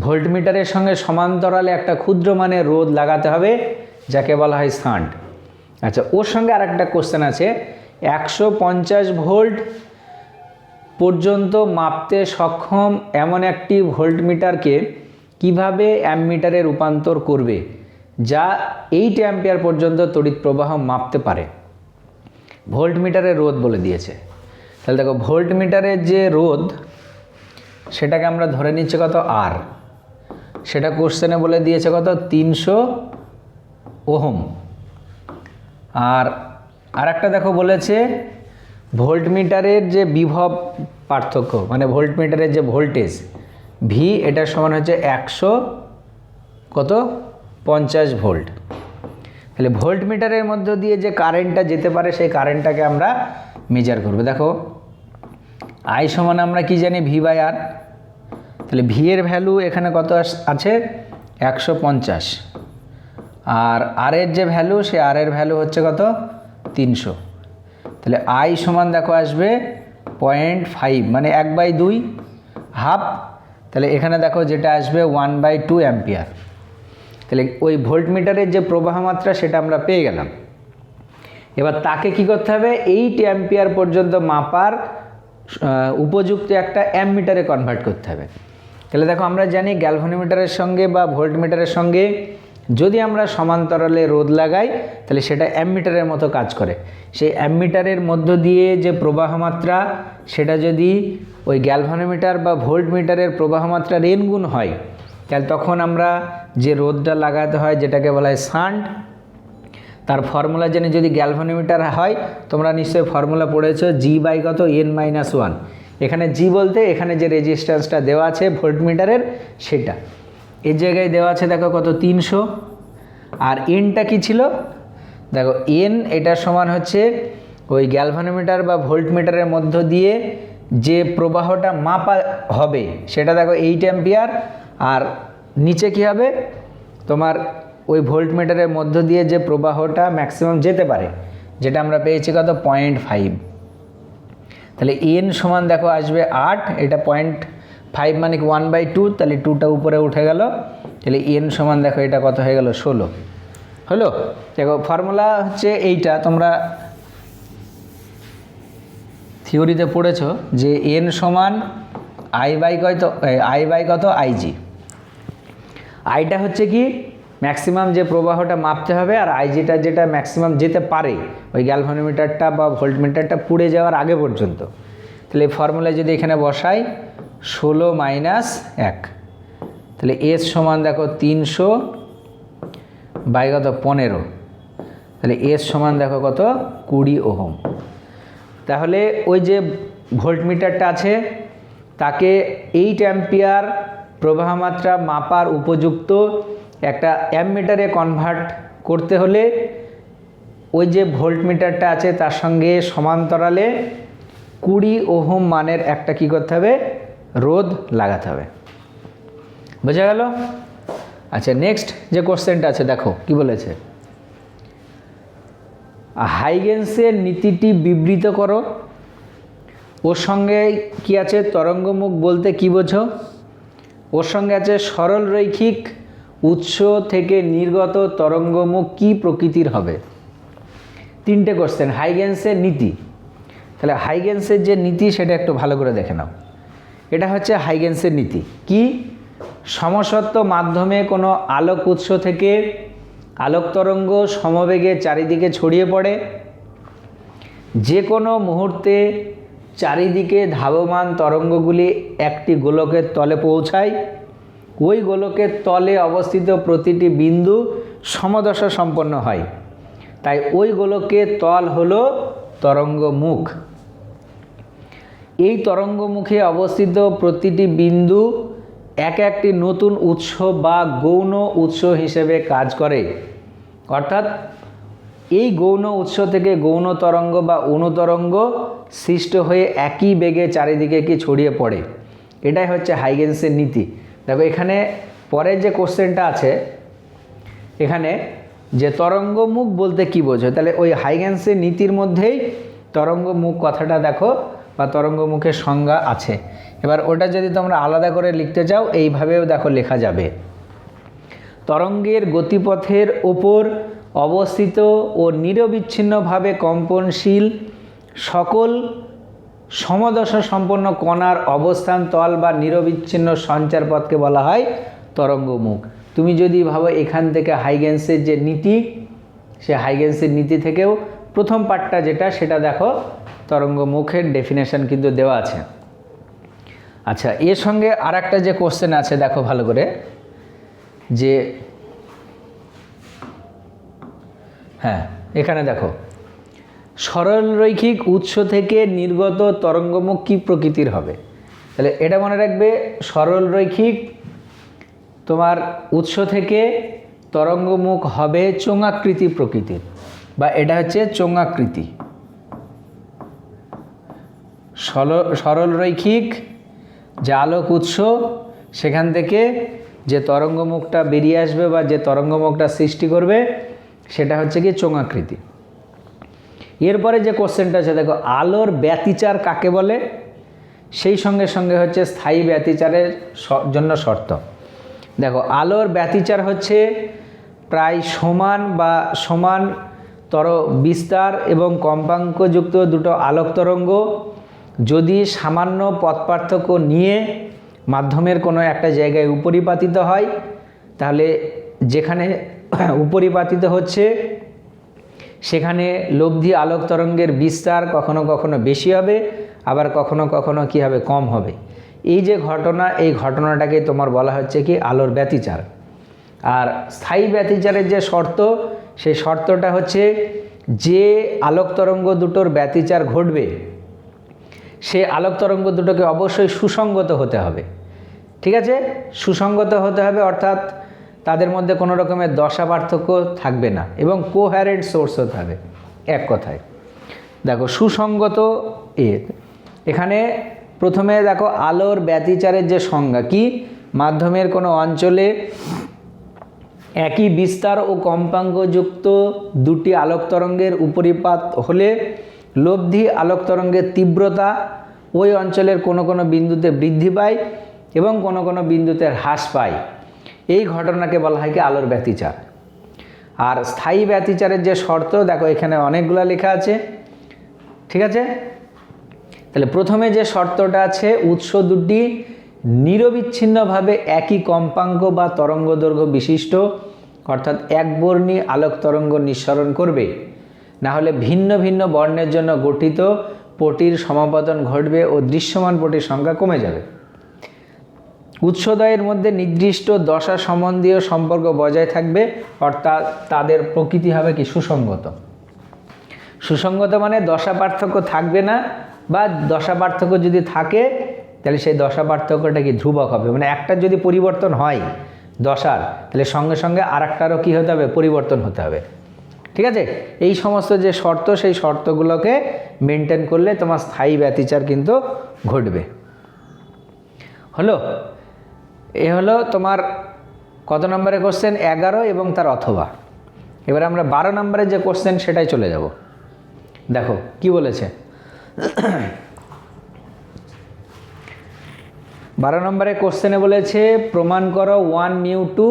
ভোল্টমিটারের সঙ্গে সমান্তরালে একটা ক্ষুদ্র মানের রোধ লাগাতে হবে, যাকে বলা হয় শান্ট। আচ্ছা, ওর সঙ্গে আর একটা কোশ্চেন আছে, 150 ভোল্ট পর্যন্ত মাপতে সক্ষম এমন একটি ভোল্টমিটারকে কিভাবে অ্যামমিটারে রূপান্তর করবে যা 8 অ্যাম্পিয়ার পর্যন্ত তড়িৎ প্রবাহ মাপতে পারে। ভোল্টমিটারের রোধ বলে দিয়েছে। তাহলে দেখো ভোল্টমিটারের যে রোধ সেটাকে আমরা ধরে নিচ্ছি কত আর, সেটা কোশ্চেনে বলে দিয়েছে কত 300 ওহম। আর একটা দেখো বলেছে ভোল্টমিটারের যে বিভব পার্থক্য, মানে ভোল্টমিটারের যে ভোল্টেজ ভি, এটার সমান হচ্ছে 150 ভোল্ট। তাহলে ভোল্টমিটারের মধ্য দিয়ে যে কারেন্টটা যেতে পারে সেই কারেন্টটাকে আমরা মেজার করব। দেখো আই সমান আমরা কি জানি, ভি বাই আর। তাহলে ভি এর ভ্যালু এখানে কত আছে 150, আর আর এর যে ভ্যালু, সে আর এর ভ্যালু হচ্ছে কত 300। তাহলে আই সমান দেখো আসবে 0.5, মানে 1/2 হাফ। তাহলে এখানে দেখো যেটা আসবে 1/2 অ্যাম্পিয়ার। তাহলে ওই ভোল্টমিটারের যে প্রবাহ মাত্রা সেটা আমরা পেয়ে গেলাম। এবার তাকে কি করতে হবে, 8 অ্যাম্পিয়ার পর্যন্ত মাপার উপযুক্ত একটা অ্যামমিটারে কনভার্ট করতে হবে। তাহলে দেখো আমরা জানি গ্যালভানোমিটারের সঙ্গে বা ভোল্টমিটারের সঙ্গে যদি আমরা সমান্তরালে রোধ লাগাই তাহলে সেটা অ্যামমিটারের মতো কাজ করে। সেই অ্যামমিটারের মধ্য দিয়ে যে প্রবাহ মাত্রা সেটা যদি ওই গ্যালভানোমিটার বা ভোল্টমিটারের প্রবাহ মাত্রার n গুণ হয়, তাহলে তখন আমরা যে রোধটা লাগাতে হয় যেটাকে বলা হয় শান্ট, তার ফর্মুলা জেনে যদি গ্যালভানোমিটার হয়, তোমরা নিশ্চয়ই ফর্মুলা পড়েছো জি বাই কত n-1। এখানে জি বলতে এখানে যে রেজিস্ট্যান্সটা দেওয়া আছে ভোল্টমিটারের সেটা, এর জায়গায় দেওয়া আছে দেখো কত 300। আর এনটা কি ছিল, দেখো এন এটার সমান হচ্ছে ওই গ্যালভানোমিটার বা ভোল্টমিটারের মধ্য দিয়ে যে প্রবাহটা মাপা হবে সেটা দেখো 8 অ্যাম্পিয়ার। আর নিচে কি হবে, তোমার ওই ভোল্টমিটারের মধ্য দিয়ে যে প্রবাহটা ম্যাক্সিমাম যেতে পারে, যেটা আমরা পেয়েছি কত 0.5। তাহলে এন সমান দেখো আসবে 8, এটা 0.5 মানে 1/2, তাহলে 2টা উপরে উঠে গেল। তাহলে এন সমান দেখো এটা কত হয়ে গেল 16 হলো। দেখো ফর্মুলা হচ্ছে এইটা, তোমরা থিওরিতে পড়েছো যে এন সমান আই বাই কত আইজি। আইটা হচ্ছে কি ম্যাক্সিমাম যে প্রবাহটা মাপতে হবে, আর আইজিটা যেটা ম্যাক্সিমাম যেতে পারে ওই গ্যালভানোমিটারটা বা ভোল্টমিটারটা পুড়ে যাওয়ার আগে পর্যন্ত। তাহলে এই ফর্মুলায় যদি এখানে বসাই 16 মাইনাস 1, তাহলে এস সমান দেখো 300 বাই কত 15, তাহলে এস সমান দেখো কত 20 ওহম। তাহলে ওই যে ভোল্টমিটারটা আছে তাকে 8 অ্যাম্পিয়ার প্রবাহ মাত্রা মাপার উপযুক্ত একটা অ্যামমিটারে কনভার্ট করতে হলে ওই যে ভোল্টমিটারটা আছে তার সঙ্গে সমান্তরালে 20 ওহম মানের একটা কি করতে হবে, রোধ লাগাতে হবে। বোঝা গেল? আচ্ছা, নেক্সট যে কোশ্চেনটা আছে দেখো কি বলেছে, হাইগেন্সের নীতিটি বিবৃত করো। ওর সঙ্গে কি আছে, তরঙ্গমুখ বলতে কি বোঝো, ওর সঙ্গে আছে সরল রৈখিক উৎস থেকে নির্গত তরঙ্গমুখ কি প্রকৃতির হবে। তিনটে কোশ্চেন, হাইগেন্সের নীতি। তাহলে হাইগেন্সের যে নীতি সেটা একটু ভালো করে দেখে নাও। এটা হচ্ছে হাইগেন্সের নীতি কি, সমসত্ব মাধ্যমে কোনো আলোক উৎস থেকে আলোক তরঙ্গ সমবেগে চারিদিকে ছড়িয়ে পড়ে, যে কোনো মুহূর্তে চারিদিকে ধাবমান তরঙ্গগুলি একটি গোলকের তলে পৌঁছায়, ওই গোলকের তলে অবস্থিত প্রতিটি বিন্দু সমদশা সম্পন্ন হয়, তাই ওই গোলকের তল হলো তরঙ্গমুখ। এই তরঙ্গমুখে অবস্থিত প্রতিটি বিন্দু এক একটি নতুন উৎস বা গৌণ উৎস হিসেবে কাজ করে, অর্থাৎ এই গৌণ উৎস থেকে গৌণ তরঙ্গ বা অনুতরঙ্গ সৃষ্ট হয়ে একই বেগে চারিদিকে কি ছড়িয়ে পড়ে। এটাই হচ্ছে হাইগেন্সের নীতি। দেখো এখানে পরের যে কোশ্চেনটা আছে, এখানে যে তরঙ্গমুখ বলতে কি বোঝো, তাহলে ওই হাইগেন্সের নীতির মধ্যেই তরঙ্গমুখ কথাটা দেখো বা তরঙ্গমুখের সংজ্ঞা আছে। এবার ওটা যদি তোমরা আলাদা করে লিখতে চাও এইভাবেও দেখো লেখা যাবে, তরঙ্গের গতিপথের ওপর অবস্থিত ও নিরবিচ্ছিন্নভাবে কম্পনশীল সকল সমদশা সম্পন্ন কণার অবস্থান তল বা নিরবিচ্ছিন্ন সঞ্চারপথকে বলা হয় তরঙ্গমুখ। তুমি যদি ভাবো এখান থেকে হাইগেন্সের যে নীতি, সে হাইগেন্সের নীতি থেকেও প্রথম পার্টটা যেটা সেটা দেখো, তরঙ্গমুখের ডেফিনেশন কিন্তু দেওয়া আছে। আচ্ছা, এর সঙ্গে আর একটা যে কোশ্চেন আছে দেখো ভালো করে, যে হ্যাঁ এখানে দেখো সরল রৈখিক উৎস থেকে নির্গত তরঙ্গমুখ কি প্রকৃতির হবে। তাহলে এটা মনে রাখবে, সরল রৈখিক তোমার উৎস থেকে তরঙ্গমুখ হবে চোঙাকৃতি প্রকৃতির, বা এটা হচ্ছে চোঙাকৃতি। সরল রৈখিক যে আলোক উৎস সেখান থেকে যে তরঙ্গমুখটা বেরিয়ে আসবে বা যে তরঙ্গমুখটা সৃষ্টি করবে সেটা হচ্ছে কি চোঙাকৃতি। এরপরে যে কোশ্চেনটা আছে দেখো, আলোর ব্যতিচার কাকে বলে, সেই সঙ্গে সঙ্গে হচ্ছে স্থায়ী ব্যতিচারের জন্য শর্ত। দেখো আলোর ব্যতিচার হচ্ছে প্রায় সমান বা সমানতর বিস্তার এবং কম্পাঙ্কযুক্ত দুটো আলোক তরঙ্গ যদি সামান্য পথ পার্থক্য নিয়ে মাধ্যমের কোনো একটা জায়গায় উপরিপাতিত হয়, তাহলে যেখানে উপরিপাতিত হচ্ছে সেখানে লব্ধি আলোক তরঙ্গের বিস্তার কখনো কখনো বেশি হবে, আবার কখনো কখনো কি হবে, কম হবে। এই যে ঘটনা, এই ঘটনাটাকে তোমার বলা হচ্ছে কি আলোর ব্যতিচার। আর স্থায়ী ব্যতিচারের যে শর্ত, সেই শর্তটা হচ্ছে যে আলোক তরঙ্গ দুটোর ব্যতিচার ঘটবে সে আলোক তরঙ্গ দুটোকে অবশ্যই সুসঙ্গত হতে হবে। ঠিক আছে, সুসঙ্গত হতে হবে, অর্থাৎ তাদের মধ্যে কোনো রকমের দশা পার্থক্য থাকবে না এবং কোহ্যারেন্ট সোর্স হতে হবে। এক কথায় দেখো সুসঙ্গত এখানে প্রথমে দেখো আলোর ব্যতিচারের যে সংজ্ঞা কি, মাধ্যমের কোনো অঞ্চলে একই বিস্তার ও কম্পাঙ্কযুক্ত দুটি আলোক তরঙ্গের উপরিপাত হলে লব্ধি আলোক তরঙ্গের তীব্রতা ওই অঞ্চলের কোনো কোনো বিন্দুতে বৃদ্ধি পায় এবং কোনো কোনো বিন্দুতে হ্রাস পায়। এই ঘটনাকে বলা হয় কি আলোর ব্যতিচার। আর স্থায়ী ব্যতিচারের যে শর্ত দেখো এখানে অনেকগুলো লেখা আছে। ঠিক আছে, তাহলে প্রথমে যে শর্তটা আছে, উৎস দুটি নিরবিচ্ছিন্নভাবে একই কম্পাঙ্ক বা তরঙ্গ দৈর্ঘ্য বিশিষ্ট, অর্থাৎ একবর্ণী আলোক তরঙ্গ নিঃসরণ করবে, না হলে ভিন্ন ভিন্ন বর্ণের জন্য গঠিত পটির সমাপতন ঘটবে ও দৃশ্যমান পটির সংখ্যা কমে যাবে। উৎসদ্বয়ের মধ্যে নির্দিষ্ট দশা সম্বন্ধীয় সম্পর্ক বজায় থাকবে, অর্থাৎ তাদের প্রকৃতি হবে কি সুসঙ্গত। সুসঙ্গত মানে দশা পার্থক্য থাকবে না, বা দশা পার্থক্য যদি থাকে তাহলে সেই দশা পার্থক্যটা কি ধ্রুবক হবে, মানে একটা যদি পরিবর্তন হয় দশার, তাহলে সঙ্গে সঙ্গে আর একটারও কী হতে হবে, পরিবর্তন হতে হবে। ঠিক আছে, এই সমস্ত যে শর্ত, সেই শর্তগুলোকে মেনটেন করলে তোমার স্থায়ী ব্যতিচার কিন্তু ঘটবে। হলো, এ হলো তোমার কত নম্বরের কোশ্চেন? 11 এবং তার অথবা। এবার আমরা 12 নম্বরের যে কোশ্চেন সেটাই চলে যাব। দেখো কি বলেছে। 12 নম্বরের কোশ্চেনে বলেছে প্রমাণ করো 1 মিউ 2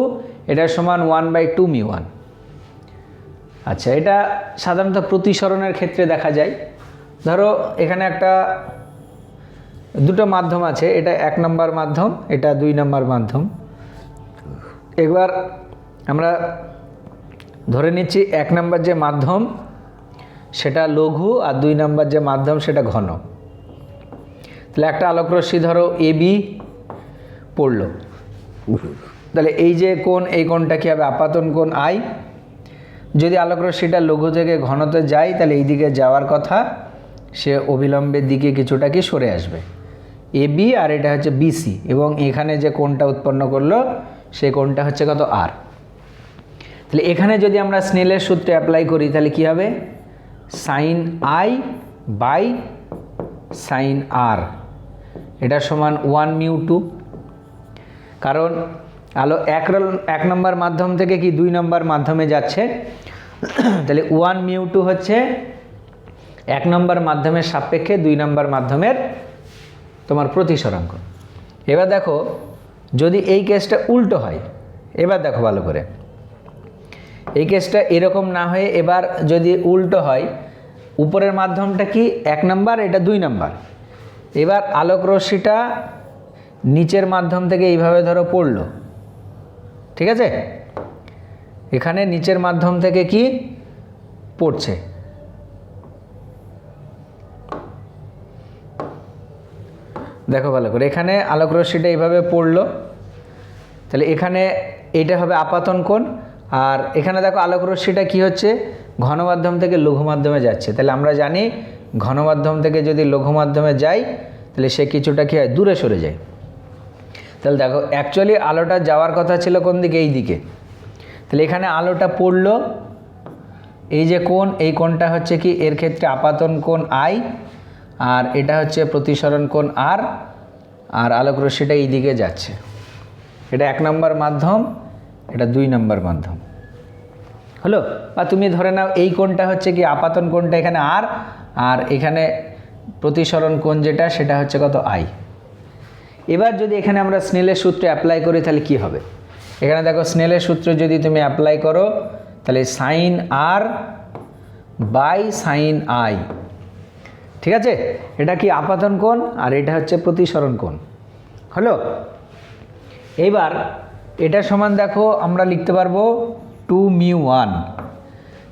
এটা সমান 1/2 মিউ 1। আচ্ছা, এটা সাধারণত প্রতিসরণের ক্ষেত্রে দেখা যায়। ধরো এখানে একটা দুটো মাধ্যম আছে, এটা 1 নম্বর মাধ্যম, এটা 2 নম্বর মাধ্যম। এবার আমরা ধরে নিচ্ছি 1 নম্বর যে মাধ্যম সেটা লঘু আর 2 নম্বর যে মাধ্যম সেটা ঘন। তাহলে একটা আলোকরশ্মি ধরো এবি পড়লো, তাহলে এই যে কোণ, এই কোণটা কী হবে? আপাতন কোণ আই। যদি আলোকরশ্মিটা লঘু থেকে ঘনতে যায় তাহলে এই দিকে যাওয়ার কথা, সে অবিলম্বের দিকে কিছুটা কি সরে আসবে, এবি, আর এটা হচ্ছে বিসি, এবং এখানে যে কোণটা উৎপন্ন করলো সেই কোণটা হচ্ছে কত? আর। তাহলে এখানে যদি আমরা স্নেলের সূত্রে অ্যাপ্লাই করি তাহলে কি হবে? সাইন আই বাই সাইন আর এটা সমান 1 মিউ 2। কারণ আলো 1 নম্বর মাধ্যম থেকে কি 2 নম্বর মাধ্যমে যাচ্ছে, তাহলে 1 মিউ 2 হচ্ছে 1 নম্বর মাধ্যমের সাপেক্ষে 2 নম্বর মাধ্যমের তোমার প্রতিসরাঙ্ক। এবার দেখো যদি এই কেসটা উল্টো হয়, এবার দেখো ভালো করে, এই কেসটা এরকম না হয়ে এবার যদি উল্টো হয়, উপরের মাধ্যমটা কি 1 নম্বর, এটা 2 নম্বর। এবার আলোক রশ্মিটা নিচের মাধ্যম থেকে এইভাবে ধরো পড়লো, ঠিক আছে? এখানে নিচের মাধ্যম থেকে কি পড়ছে, দেখো ভালো করে, এখানে আলোক রশ্মিটা এইভাবে পড়লো, তাহলে এখানে এটা হবে আপাতন কোণ। আর এখানে দেখো আলোক রশ্মিটা কী হচ্ছে? ঘন মাধ্যম থেকে লঘু মাধ্যমে যাচ্ছে। তাহলে আমরা জানি ঘন মাধ্যম থেকে যদি লঘু মাধ্যমে যাই তাহলে সে কিছুটা কী হয়? দূরে সরে যায়। তাহলে দেখো অ্যাকচুয়ালি আলোটা যাওয়ার কথা ছিল কোন দিকে? এই দিকে। তাহলে এখানে আলোটা পড়লো, এই যে কোণ, এই কোণটা হচ্ছে কি এর ক্ষেত্রে আপাতন কোণ আই, আর এটা হচ্ছে প্রতিসরণ কোণ আর, আর আলোক রশ্মিটা এই দিকে যাচ্ছে। এটা 1 নম্বর মাধ্যম, এটা 2 নম্বর মাধ্যম হলো। বা তুমি ধরে নাও এই কোণটা হচ্ছে কি আপাতন কোণটা এখানে আর, আর এখানে প্রতিসরণ কোণ যেটা সেটা হচ্ছে কত? আই। এবার যদি এখানে আমরা স্নেলের সূত্রে অ্যাপ্লাই করি তাহলে কি হবে? এখানে দেখো স্নেলের সূত্র যদি তুমি অ্যাপ্লাই করো তাহলে sine r by sine i, ঠিক আছে? এটা কি আপাতন কোণ আর এটা হচ্ছে প্রতিসরণ কোণ হলো। এইবার এটা সমান দেখো আমরা লিখতে পারবো 2 মিউ 1,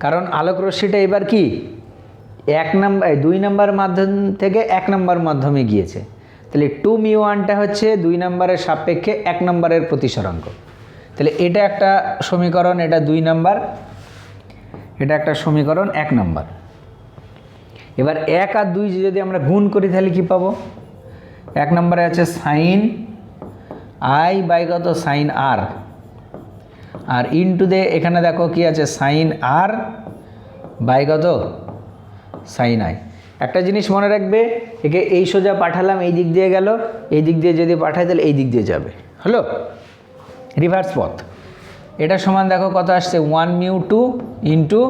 কারণ আলোক রশ্মিটা এবার কি 2 নম্বর মাধ্যম থেকে 1 নম্বর মাধ্যমে গিয়েছে। তাহলে 2 মিউ 1টা হচ্ছে 2 নম্বরের সাপেক্ষে 1 নম্বরের প্রতিসরাঙ্ক। তাহলে এটা একটা সমীকরণ, এটা 2 নম্বর, এটা একটা সমীকরণ 1 নম্বর। এবার 1 আর 2 যদি আমরা গুণ করি তাহলে কি পাবো? 1 নম্বরে আছে সাইন আই বাই কত? সাইন আর, আর ইনটু দে এখানে দেখো কি আছে? সাইন আর বাই কত? Sine i. একটা জিনিস মনে রাখবে, একে এই সোজা পাঠালাম, এই দিক দিয়ে গেল, এই দিক দিয়ে যদি পাঠাই তাহলে এই দিক দিয়ে যাবে হলো, রিভার্স পথ। এটা সমান দেখো কত আসছে? 1 মিউ 2 ইন্টু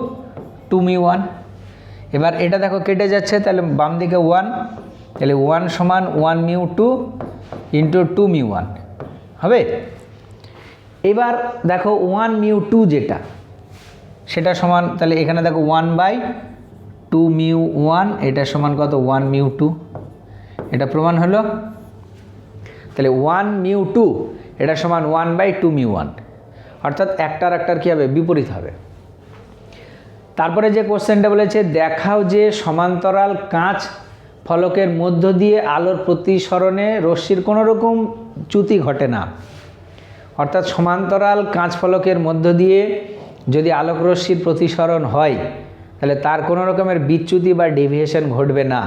2 মিউ 1। এবার এটা দেখো কেটে যাচ্ছে, তাহলে বাম দিকে 1, তাহলে 1 সমান 1 মিউ 2 ইন্টু 2 মিউ 1 হবে। এবার দেখো 1 মিউ 2 যেটা সেটা সমান, তাহলে এখানে দেখো 1/2 মিউ 1, এটা সমান কত? 1 মিউ 2। এটা প্রমাণ হলো। তাহলে 1 মিউ 2 এটা সমান 1/2 মিউ 1, অর্থাৎ একটার একটার কী হবে? বিপরীত হবে। তারপরে যে কোশ্চেনটা বলেছে, দেখাও যে সমান্তরাল কাঁচ ফলকের মধ্য দিয়ে আলোর প্রতিসরণে রশ্মির কোনো রকম চ্যুতি ঘটে না। অর্থাৎ সমান্তরাল কাঁচ ফলকের মধ্য দিয়ে যদি আলোক রশ্মির প্রতিসরণ হয় তাহলে তার কোনো রকমের বিচ্যুতি বা ডেভিয়েশন ঘটবে না।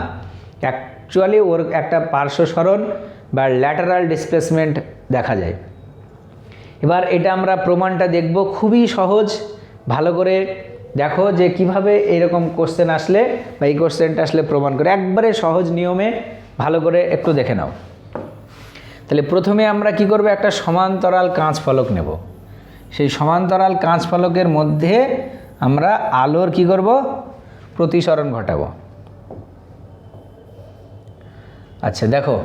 অ্যাকচুয়ালি ওর একটা পার্শ্ব সরণ বা ল্যাটারাল ডিসপ্লেসমেন্ট দেখা যায়। এবার এটা আমরা প্রমাণটা দেখব, খুবই সহজ। ভালো করে দেখো যে কিভাবে এরকম কোশ্চেন আসলে বা এই কোশ্চেনটা আসলে প্রমাণ করে, একবারে সহজ নিয়মে ভালো করে একটু দেখে নাও। তাহলে প্রথমে আমরা কি করব? একটা সমান্তরাল কাঁচ ফলক নেব। সেই সমান্তরাল কাঁচ ফলকের মধ্যে আমরা আলোর কি করব, প্রতিসরণ ঘটাবো। আচ্ছা দেখো,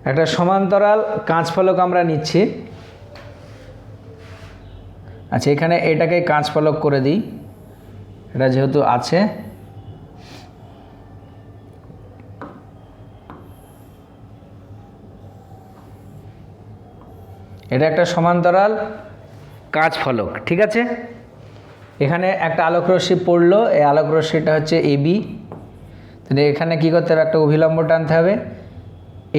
একটা সমান্তরাল কাঁচ ফলক আমরা নিচ্ছি। আচ্ছা এখানে এটাকে কাঁচ ফলক করে দিই, এটা যেহেতু আছে। এটা একটা সমান্তরাল কাঁচ ফলক, ঠিক আছে। এখানে একটা আলোকরশ্মি পড়লো, এই আলোকরশ্মিটা হচ্ছে এবি। তাহলে এখানে কি করতে হবে, একটা অভিলম্ব টানতে হবে।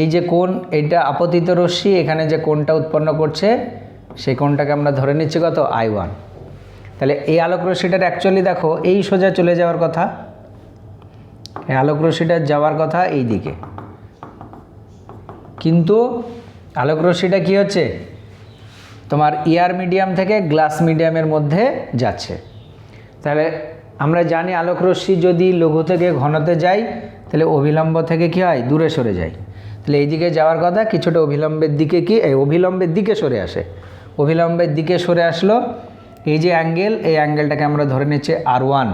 এই যে কোণ, এইটা আপতিত রশ্মি, এখানে যে কোণটা উৎপন্ন করছে সেই কোণটাকে আমরা ধরে নিচ্ছি কত, I1। তাহলে এই আলোকরশ্মিটার অ্যাকচুয়ালি দেখো এই সোজা চলে যাওয়ার কথা, এই আলোকরশ্মিটার যাওয়ার কথা এই দিকে, কিন্তু আলোকরশ্মিটা কি হচ্ছে, তোমার এয়ার মিডিয়াম থেকে গ্লাস মিডিয়ামের মধ্যে যাচ্ছে। তাহলে আমরা জানি আলোকরশ্মি যদি লঘু থেকে ঘনতে যায় তাহলে অভিলম্ব থেকে কি হয়, দূরে সরে যায়। তাহলে এই দিকে যাওয়ার কথা, কিছুটা অভিলম্বের দিকে কি, এই অভিলম্বের দিকে সরে আসে। অভিলম্বের দিকে সরে আসলো, এই যে অ্যাঙ্গেল, এই অ্যাঙ্গেলটাকে আমরা ধরে নিচ্ছি R1।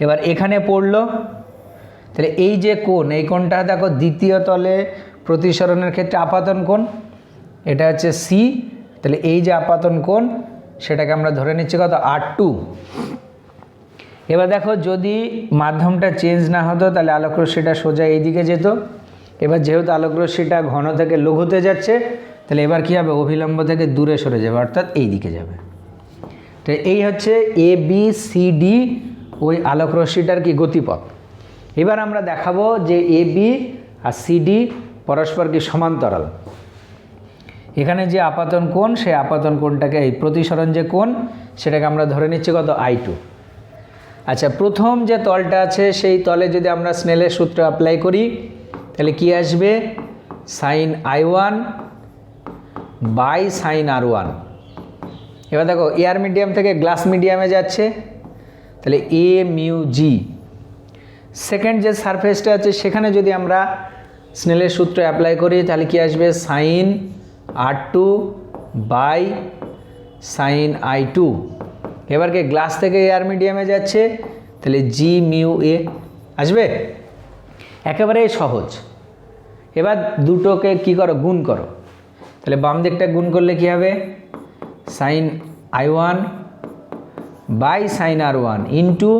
এবার এখানে পড়লো, তাহলে এই যে কোণ, এই কোণটা দেখো দ্বিতীয় তলে প্রতিসরণের ক্ষেত্রে আপাতন কোণ, এটা হচ্ছে C। তাহলে এই যে আপাতন কোণ সেটাকে আমরা ধরে নিচ্ছি কত, R2। এবার দেখো যদি মাধ্যমটা চেঞ্জ না হতো তাহলে আলোকরশ্মিটা সোজা এই দিকে যেত। এবার যেহেতু আলোকরশ্মিটা ঘন থেকে লঘুতে যাচ্ছে, তাহলে এবার কী হবে, অভিলম্ব থেকে দূরে সরে যাবে, অর্থাৎ এই দিকে যাবে। তো এই হচ্ছে ABCD ওই আলোকরশ্মিটার কি গতিপথ। এবার আমরা দেখাবো যে AB আর CD পরস্পর কি সমান্তরাল। এখানে যে আপাতন কোণ, সেই আপাতন কোণটাকে, এই প্রতিসরণ যে কোণ সেটাকে আমরা ধরে নিচ্ছি কত, I2। আচ্ছা প্রথম যে তলটা আছে সেই তলে যদি আমরা স্নেলের সূত্র অ্যাপ্লাই করি তাহলে কি আসবে, sin I1 by sin R1। এবার দেখো এয়ার মিডিয়াম থেকে গ্লাস মিডিয়ামে যাচ্ছে, তাহলে A মিউ জি। সেকেন্ড যে সারফেসটা আছে সেখানে যদি আমরা স্নেলের সূত্র অ্যাপ্লাই করি তাহলে কি আসবে, sin R2 by sin I2। এবার কি গ্লাস থেকে এয়ার মিডিয়ামে যাচ্ছে, তাহলে জি মিউ এ আসবে, একেবারে সহজ। এবার দুটোকে কি করো, গুণ করো। তাহলে বাম দিকটা গুণ করলে কি হবে, sin I1 by sin R1 into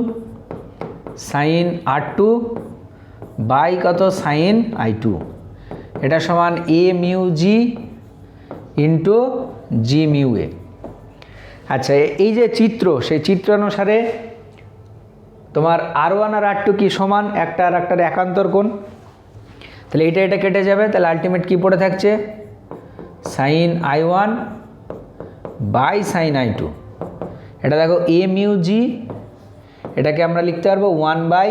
sin R2 by কত, sin I2। এটা সমান A mu g into g mu a. আচ্ছা এই যে চিত্র, সেই চিত্র অনুসারে তোমার R1 আর R2 কি সমান, একটা আর একটার একান্তর কোণ। তাহলে এটা কেটে যাবে, তাহলে আলটিমেট কি পড়ে থাকছে, sin I1 by sin I2। এটা দেখো A মিউ জি, এটাকে আমরা লিখতে পারবো 1 বাই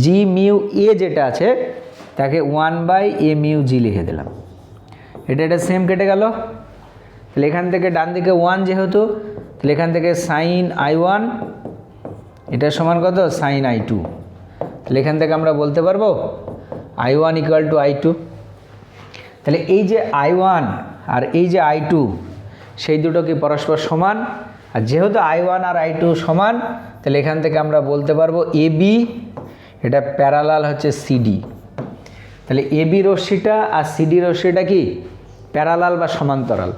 জি মিউ এ যেটা আছে তাকে 1 বাই A মিউ জি লিখে দিলাম। এটা সেম কেটে গেল। তাহলে এখান থেকে ডান দিকে 1 যেহেতু, তাহলে এখান থেকে sin I1 এটা সমান কত, sin I2। তাহলে এখান থেকে আমরা বলতে পারবো I1 ইকুয়াল টু I2। তাহলে এই যে I1 আর এই যে I2 সেই দুটো কি পরস্পর সমান, আর যেহেতু I1 আর I2 সমান তাহলে এখান থেকে আমরা বলতে পারবো AB এটা প্যারালাল হচ্ছে CD। তাহলে AB রশ্মিটা আর CD রশ্মিটা কি প্যারালাল বা সমান্তরাল,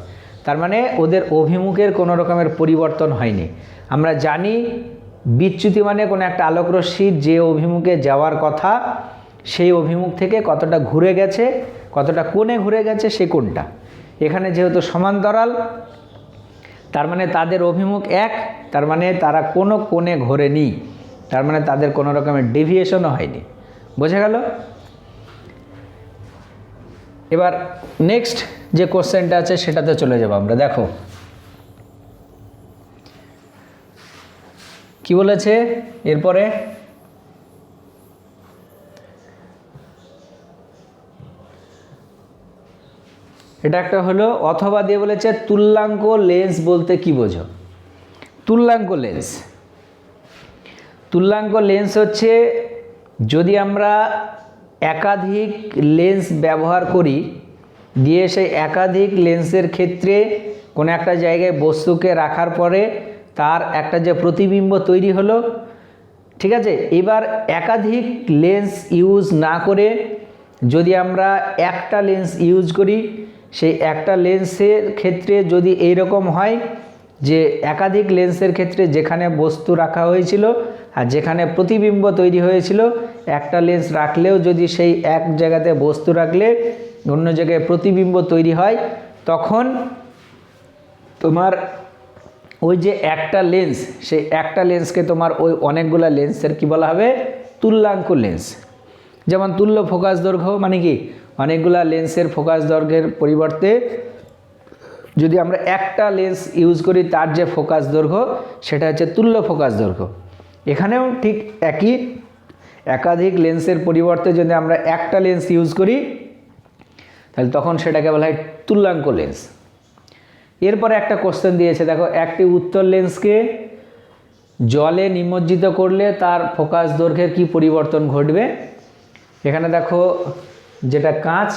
তার মানে ওদের অভিমুখের কোনো রকমের পরিবর্তন হয়নি। আমরা জানি বিচ্যুতি মানে কোনো একটা আলোকরশ্মির যে অভিমুখে যাওয়ার কথা সেই অভিমুখ থেকে কতটা ঘুরে গেছে, কতটা কোণে ঘুরে গেছে সে কোণটা। এখানে যেহেতু সমান্তরাল তার মানে তাদের অভিমুখ এক, তার মানে তারা কোনো কোণে ঘোরেনি, তার মানে তাদের কোনো রকমের ডেভিয়েশনও হয়নি। বোঝা গেল? এবার নেক্সট যে কোশ্চেনটা আছে সেটাতে চলে যাব আমরা। দেখো কি বলেছে এরপরে, এটা একটা হলো অথবা দিয়ে বলেছে তুল্যাঙ্ক লেন্স বলতে কি বোঝো। তুল্যাঙ্ক লেন্স হচ্ছে যদি আমরা একাধিক লেন্স ব্যবহার করি দিয়ে সেই একাধিক লেন্সের ক্ষেত্রে কোনো একটা জায়গায় বস্তুকে রাখার পরে তার একটা যে প্রতিবিম্ব তৈরি হলো, ঠিক আছে। এবার একাধিক লেন্স ইউজ না করে যদি আমরা একটা লেন্স ইউজ করি, সেই একটা লেন্সের ক্ষেত্রে যদি এইরকম হয় যে একাধিক লেন্সের ক্ষেত্রে যেখানে বস্তু রাখা হয়েছিল আর যেখানে প্রতিবিম্ব তৈরি হয়েছিল, একটা লেন্স রাখলেও যদি সেই এক জায়গাতে বস্তু রাখলে অন্য জায়গায় প্রতিবিম্ব তৈরি হয়, তখন তোমার ওই যে একটা লেন্স, সেই একটা লেন্সকে তোমার ওই অনেকগুলো লেন্সের কি বলা হবে? তুল্যাঙ্ক লেন্স। যেমন তুল্য ফোকাস দৈর্ঘ্য মানে কি, অনেকগুলা লেন্সের ফোকাস দৈর্ঘ্যের পরিবর্তে যদি আমরা একটা লেন্স ইউজ করি তার যে ফোকাস দৈর্ঘ্য সেটা হচ্ছে তুল্য ফোকাস দৈর্ঘ্য। এখানেও ঠিক একই, একাধিক লেন্সের পরিবর্তে যদি আমরা একটা লেন্স ইউজ করি তাহলে তখন সেটাকে বলা হয় তুল্যাঙ্ক লেন্স। এরপরে একটা কোশ্চেন দিয়েছে, দেখো, একটি উত্তল লেন্সকে জলে নিমজ্জিত করলে তার ফোকাস দৈর্ঘ্যের কি পরিবর্তন ঘটবে। এখানে দেখো যেটা কাঁচ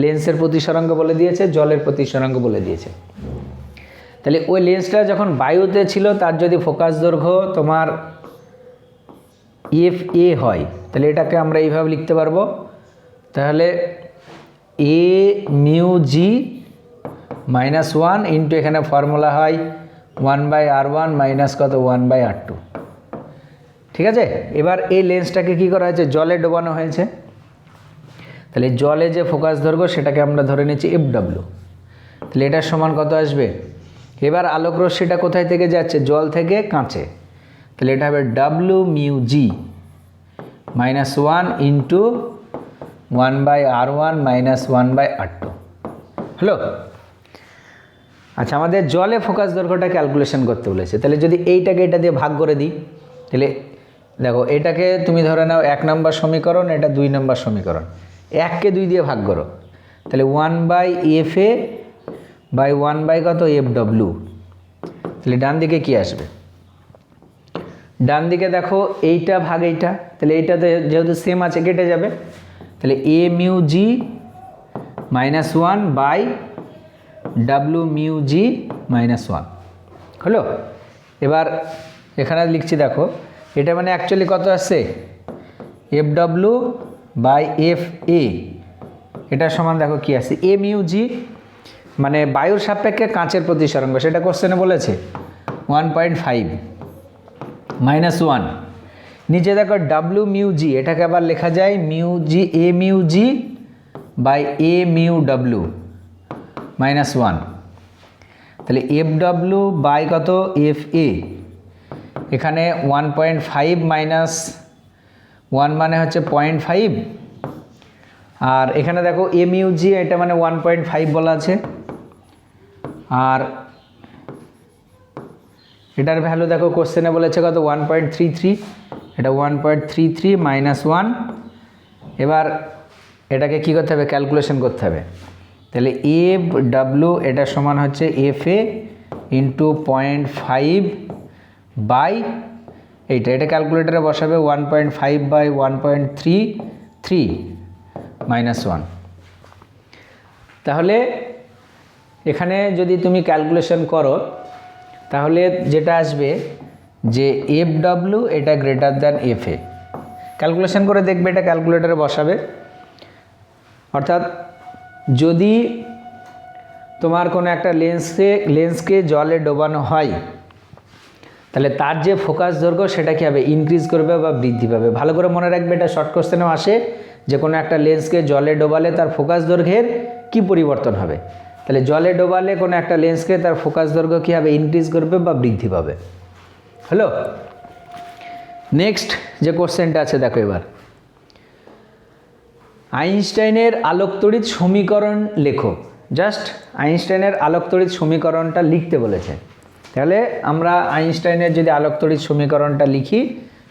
লেন্সের প্রতিসরাঙ্ক বলে দিয়েছে, জলের প্রতিসরাঙ্ক বলে দিয়েছে। তাহলে ওই লেন্সটা যখন বায়ুতে ছিল তার যদি ফোকাস দৈর্ঘ্য তোমার FA হয়, তাহলে এটাকে আমরা এইভাবে লিখতে পারবো, তাহলে A mu G minus 1 into এখানে ফর্মুলা হয় 1/r1 মাইনাস কত 1/r2। ঠিক আছে। এবার এই লেন্সটাকে কি করা হয়েছে? জলে ডোবানো হয়েছে। তাহলে জলে যে ফোকাস দৈর্ঘ্য সেটাকে আমরা ধরে নিচ্ছি FW। তাহলে এটার সমান কত আসবে? এবার আলোক রশ্মিটা কোথায় থেকে যাচ্ছে? জল থেকে কাঁচে। তাহলে এটা হবে W মিউ জি minus 1 into 1/r1 minus 1/r2 হলো। আচ্ছা, আমাদের জলে ফোকাস দৈর্ঘ্যটা ক্যালকুলেশন করতে বলেছে। তাহলে যদি এইটাকে এটা দিয়ে ভাগ করে দিই, তাহলে দেখো এটাকে তুমি ধরে নাও 1 নম্বর সমীকরণ, এটা 2 নম্বর সমীকরণ। 1কে 2 দিয়ে ভাগ করো, তাহলে 1/FA বাই 1 কত FW। তাহলে ডান দিকে কি আসবে? ডান দিকে দেখো এইটা ভাগ এইটা, তাহলে এইটাতে যেহেতু সেম আছে কেটে যাবে। তাহলে A mu G minus 1 by W mu G minus 1 হলো। এবার এখানে লিখছি, দেখো এটা মানে অ্যাকচুয়ালি কত আসছে? FW বাই FA, এটা সমান দেখো কি আসছে? A মিউ জি মানে বায়ুর সাপেক্ষে কাঁচের প্রতিসরাঙ্ক, সেটা কোশ্চেনে বলেছে 1.5 মাইনাস 1। নিচে দেখো W মিউ জি, এটাকে আবার লেখা যায় mu g A mu g by A mu W minus 1। তাহলে FW বাই কত FA, এখানে 1.5 মাইনাস 1 মানে হচ্ছে 0.5, আর এখানে দেখো A মিউ জি এটা মানে 1.5 বলা আছে, আর এটার ভ্যালু দেখো কোশ্চেনে বলেছে কত? 1.33, এটা 1.33 মাইনাস 1। এবার এটাকে কি করতে হবে? ক্যালকুলেশন করতে হবে। তাহলে FW এটা সমান হচ্ছে FA ইন্টু 0.5 বাই এইটা, এটা ক্যালকুলেটারে বসাবে 1.5 বাই 1.33 মাইনাস 1। তাহলে এখানে যদি তুমি ক্যালকুলেশন করো তাহলে যেটা আসবে যে FW এটা গ্রেটার দ্যান FA। ক্যালকুলেশন করে দেখবে, এটা ক্যালকুলেটারে বসাবে। অর্থাৎ যদি তোমার কোনো একটা লেন্সকে জলে ডোবানো হয় তাহলে তার যে ফোকাস দৈর্ঘ্য সেটা কী হবে? ইনক্রিজ করবে বা বৃদ্ধি পাবে। ভালো করে মনে রাখবে, এটা শর্ট কোশ্চেনেও আসে যে কোনো একটা লেন্সকে জলে ডোবালে তার ফোকাস দৈর্ঘ্যের কী পরিবর্তন হবে। তাহলে জলে ডোবালে কোনো একটা লেন্সকে তার ফোকাস দৈর্ঘ্য কী হবে? ইনক্রিজ করবে বা বৃদ্ধি পাবে। হলো। নেক্সট যে কোশ্চেনটা আছে দেখো, এবার আইনস্টাইনের আলোকতড়িৎ সমীকরণ লেখো। জাস্ট আইনস্টাইনের আলোকতড়িৎ সমীকরণটা লিখতে বলেছে। তাহলে আমরা আইনস্টাইনের যদি আলোকতড়িৎ সমীকরণটা লিখি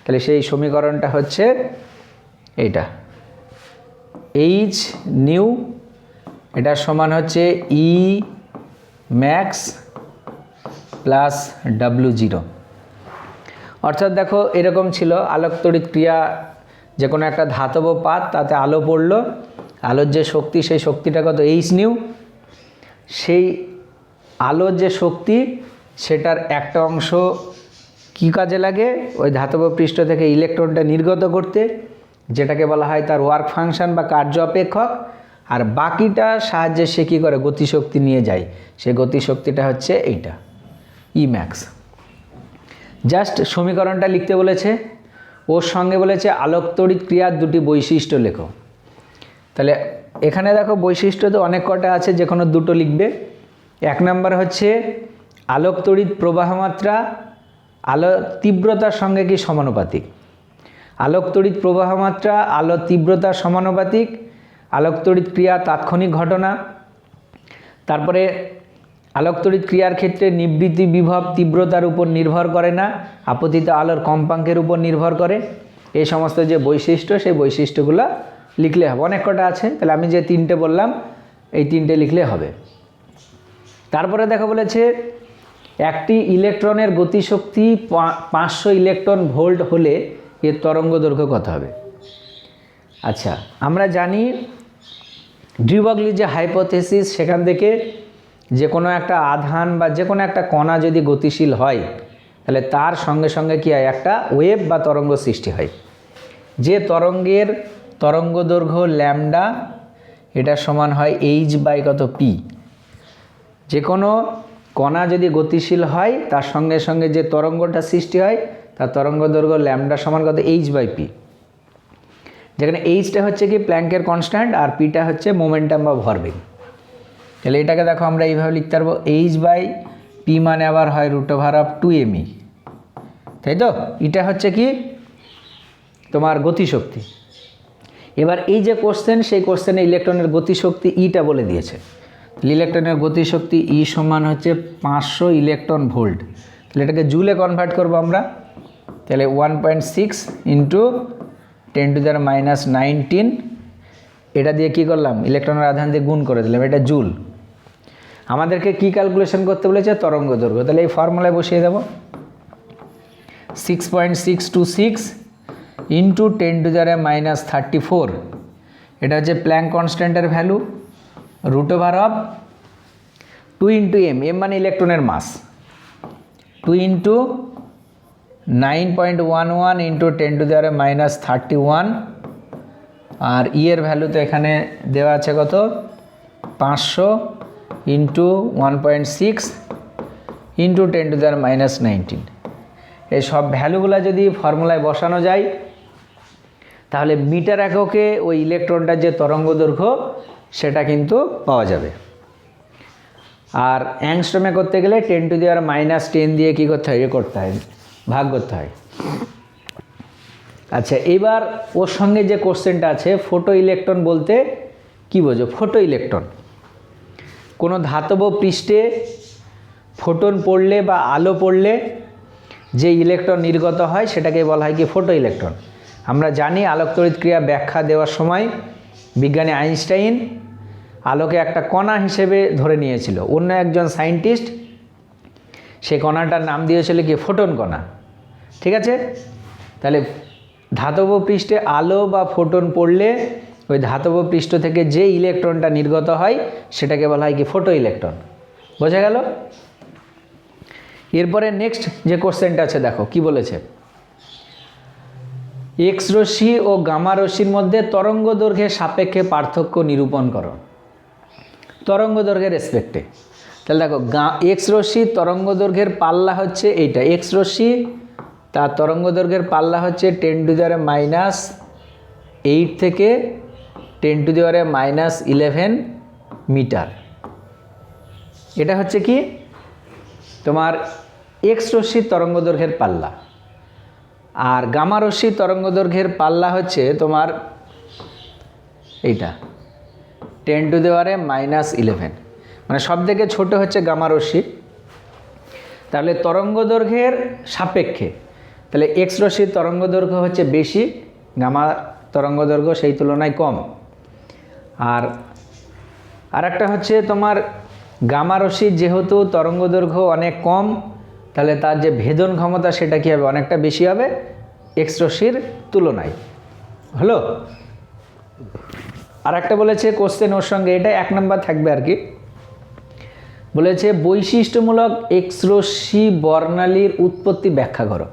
তাহলে সেই সমীকরণটা হচ্ছে এইটা, H নিউ এটার সমান হচ্ছে E ম্যাক্স প্লাস W0। অর্থাৎ দেখো এরকম ছিল, আলোকতড়িৎ ক্রিয়া, যে কোনো একটা ধাতব পাত তাতে আলো পড়লো, আলোর যে শক্তি সেই শক্তিটা কত এইচ নিউ। সেই আলোর যে শক্তি সেটার একটা অংশ কি কাজে লাগে, ওই ধাতব পৃষ্ঠ থেকে ইলেকট্রনটা নির্গত করতে, যেটাকে বলা হয় তার ওয়ার্ক ফাংশন বা কার্য অপেক্ষক। আর বাকিটা সাহায্যে সে কী করে, গতিশক্তি নিয়ে যায়। সে গতিশক্তিটা হচ্ছে এইটা ই ম্যাক্স। জাস্ট সমীকরণটা লিখতে বলেছে, ওর সঙ্গে বলেছে আলোক তড়িৎ ক্রিয়ার দুটি বৈশিষ্ট্য লেখো। তাহলে এখানে দেখো বৈশিষ্ট্য তো অনেক কটা আছে, যে কোনো দুটো লিখবে। 1 নম্বর হচ্ছে আলোক তড়িৎ প্রবাহ মাত্রা আলো তীব্রতার সঙ্গে কি সমানুপাতিক। আলোক তড়িৎ প্রবাহ মাত্রা আলো তীব্রতার সমানুপাতিক। আলোক তড়িৎ ক্রিয়া তাৎক্ষণিক ঘটনা। তারপরে আলোক তড়িৎ ক্রিয়ার ক্ষেত্রে নিবৃত্তি বিভব তীব্রতার উপর নির্ভর করে না, আপতিত আলোর কম্পাঙ্কের উপর নির্ভর করে। এই সমস্ত যে বৈশিষ্ট্য, সেই বৈশিষ্ট্যগুলো লিখলে হবে। অনেক কটা আছে, তাহলে আমি যে 3টে বললাম এই 3টে লিখলে হবে। তারপরে দেখো বলেছে একটি ইলেকট্রনের গতিশক্তি 500 ইলেকট্রন ভোল্ট হলে এর তরঙ্গ দৈর্ঘ্য কত হবে। আচ্ছা, আমরা জানি ডি ব্রগলি যে হাইপোথেসিস, সেখান থেকে যে কোনো একটা আধান বা যে কোনো একটা কণা যদি গতিশীল হয়, তাহলে তার সঙ্গে সঙ্গে কী হয়, একটা ওয়েভ বা তরঙ্গ সৃষ্টি হয়। যে তরঙ্গের তরঙ্গ দৈর্ঘ্য ল্যামডা, এটা সমান হয় এইচ বাই কত পি। যে কোনো কণা যদি গতিশীল হয়, তার সঙ্গে সঙ্গে যে তরঙ্গটা সৃষ্টি হয়, তার তরঙ্গ দৈর্ঘ্য ল্যামডা সমান কত এইচ বাই পি। যেখানে এইচটা হচ্ছে কি প্ল্যাঙ্কের কনস্ট্যান্ট, আর পিটা হচ্ছে মোমেন্টাম বা ভরবেগ। তাহলে এটাকে দেখো আমরা এইভাবে লিখতে পারবো, এইচ বাই পি মানে আবার হয় √2mE, তাই তো। এটা হচ্ছে কি তোমার গতিশক্তি। এবার এই যে কোশ্চেন, সেই কোশ্চেনে ইলেকট্রনের গতিশক্তি ইটা বলে দিয়েছে। ইলেকট্রনের গতিশক্তি ই সমান হচ্ছে 500 ইলেকট্রন ভোল্ট। তাহলে এটাকে জুলে কনভার্ট করবো আমরা। তাহলে 1.6 ইন্টু 10⁻⁻19, এটা দিয়ে কি করলাম, ইলেকট্রনের আধান দিয়ে গুণ করে দিলাম, এটা জুল। আমাদেরকে কি ক্যালকুলেশন করতে বলেছে, তরঙ্গ দৈর্ঘ্য। তাহলে এই ফর্মুলায় বসিয়ে দেব, 6.626 ইন্টু 10⁻⁻34, এটা হচ্ছে প্ল্যাঙ্ক কনস্ট্যান্টের ভ্যালু, √2 ইন্টু এম, এম মানে ইলেকট্রনের মাস, 2 ইন্টু 9.11 ইন্টু 10⁻⁻31, আর ই এর ভ্যালু তো এখানে দেওয়া আছে কত, 500 ইন্টু 1.6 ইন্টু 10⁻⁻19। এই সব ভ্যালুগুলো যদি ফর্মুলায় বসানো যায়, তাহলে মিটার এককে ওই ইলেকট্রনটার যে তরঙ্গ দৈর্ঘ্য সেটা কিন্তু পাওয়া যাবে। আর অ্যাংস্ট্রমে করতে গেলে 10⁻⁻10 দিয়ে কী করতে হয়, করতে হয়, ভাগ করতে হয়। আচ্ছা, এবার ওর সঙ্গে যে কোশ্চেনটা আছে, ফোটো ইলেকট্রন বলতে কি বোঝো। ফোটো ইলেকট্রন কোনো ধাতব পৃষ্ঠে ফোটন পড়লে বা আলো পড়লে যে ইলেকট্রন নির্গত হয়, সেটাকে বলা হয় কি, ফোটো ইলেকট্রন। আমরা জানি আলোক তড়িৎ ক্রিয়া ব্যাখ্যা দেওয়ার সময় বিজ্ঞানী আইনস্টাইন আলোকে একটা কণা হিসেবে ধরে নিয়েছিল। অন্য একজন সায়েন্টিস্ট সেই কণাটার নাম দিয়েছিল কি, ফোটন কণা। ঠিক আছে, তাহলে ধাতব পৃষ্ঠে আলো বা ফোটন পড়লে ওই ধাতব পৃষ্ঠ থেকে যে ইলেকট্রনটা নির্গত হয় সেটাকে বলা হয় কি, ফোটো ইলেকট্রন। বোঝা গেল। এরপরে নেক্সট যে কোশ্চেনটা আছে, দেখো কি বলেছে, এক্স রশ্মি ও গামা রশ্মির মধ্যে তরঙ্গ দৈর্ঘ্যের সাপেক্ষে পার্থক্য নিরূপণ করো, তরঙ্গ দৈর্ঘ্যের রেসপেক্টে। তাহলে দেখো, এক্স রশ্মির তরঙ্গ দৈর্ঘ্যের পাল্লা হচ্ছে এইটা, এক্স রশ্মি তার তরঙ্গ দৈর্ঘ্যের পাল্লা হচ্ছে 10⁻⁻8 থেকে 10⁻⁻11 মিটার। এটা হচ্ছে কি তোমার এক্স রশ্মির তরঙ্গ দৈর্ঘ্যের পাল্লা। আর গামা রশ্মির তরঙ্গ দৈর্ঘ্যের পাল্লা হচ্ছে তোমার এইটা 10⁻⁻11, মানে সব থেকে ছোটো হচ্ছে গামা রশ্মি। তাহলে তরঙ্গ দৈর্ঘ্যের সাপেক্ষে, তাহলে এক্স রশ্মির তরঙ্গ দৈর্ঘ্য হচ্ছে বেশি, গামা তরঙ্গ দৈর্ঘ্য সেই তুলনায় কম। আর একটা হচ্ছে তোমার গামা রশ্মির যেহেতু তরঙ্গ দৈর্ঘ্য অনেক কম, তাহলে তার যে ভেদন ক্ষমতা সেটা কী হবে, অনেকটা বেশি হবে এক্স রশ্মির তুলনায়। হলো। আর একটা বলেছে কোশ্চেন ওর সঙ্গে, এটা 1 নম্বর থাকবে আর কি। বলেছে বৈশিষ্ট্যমূলক এক্স রশ্মি বর্ণালীর উৎপত্তি ব্যাখ্যা করো,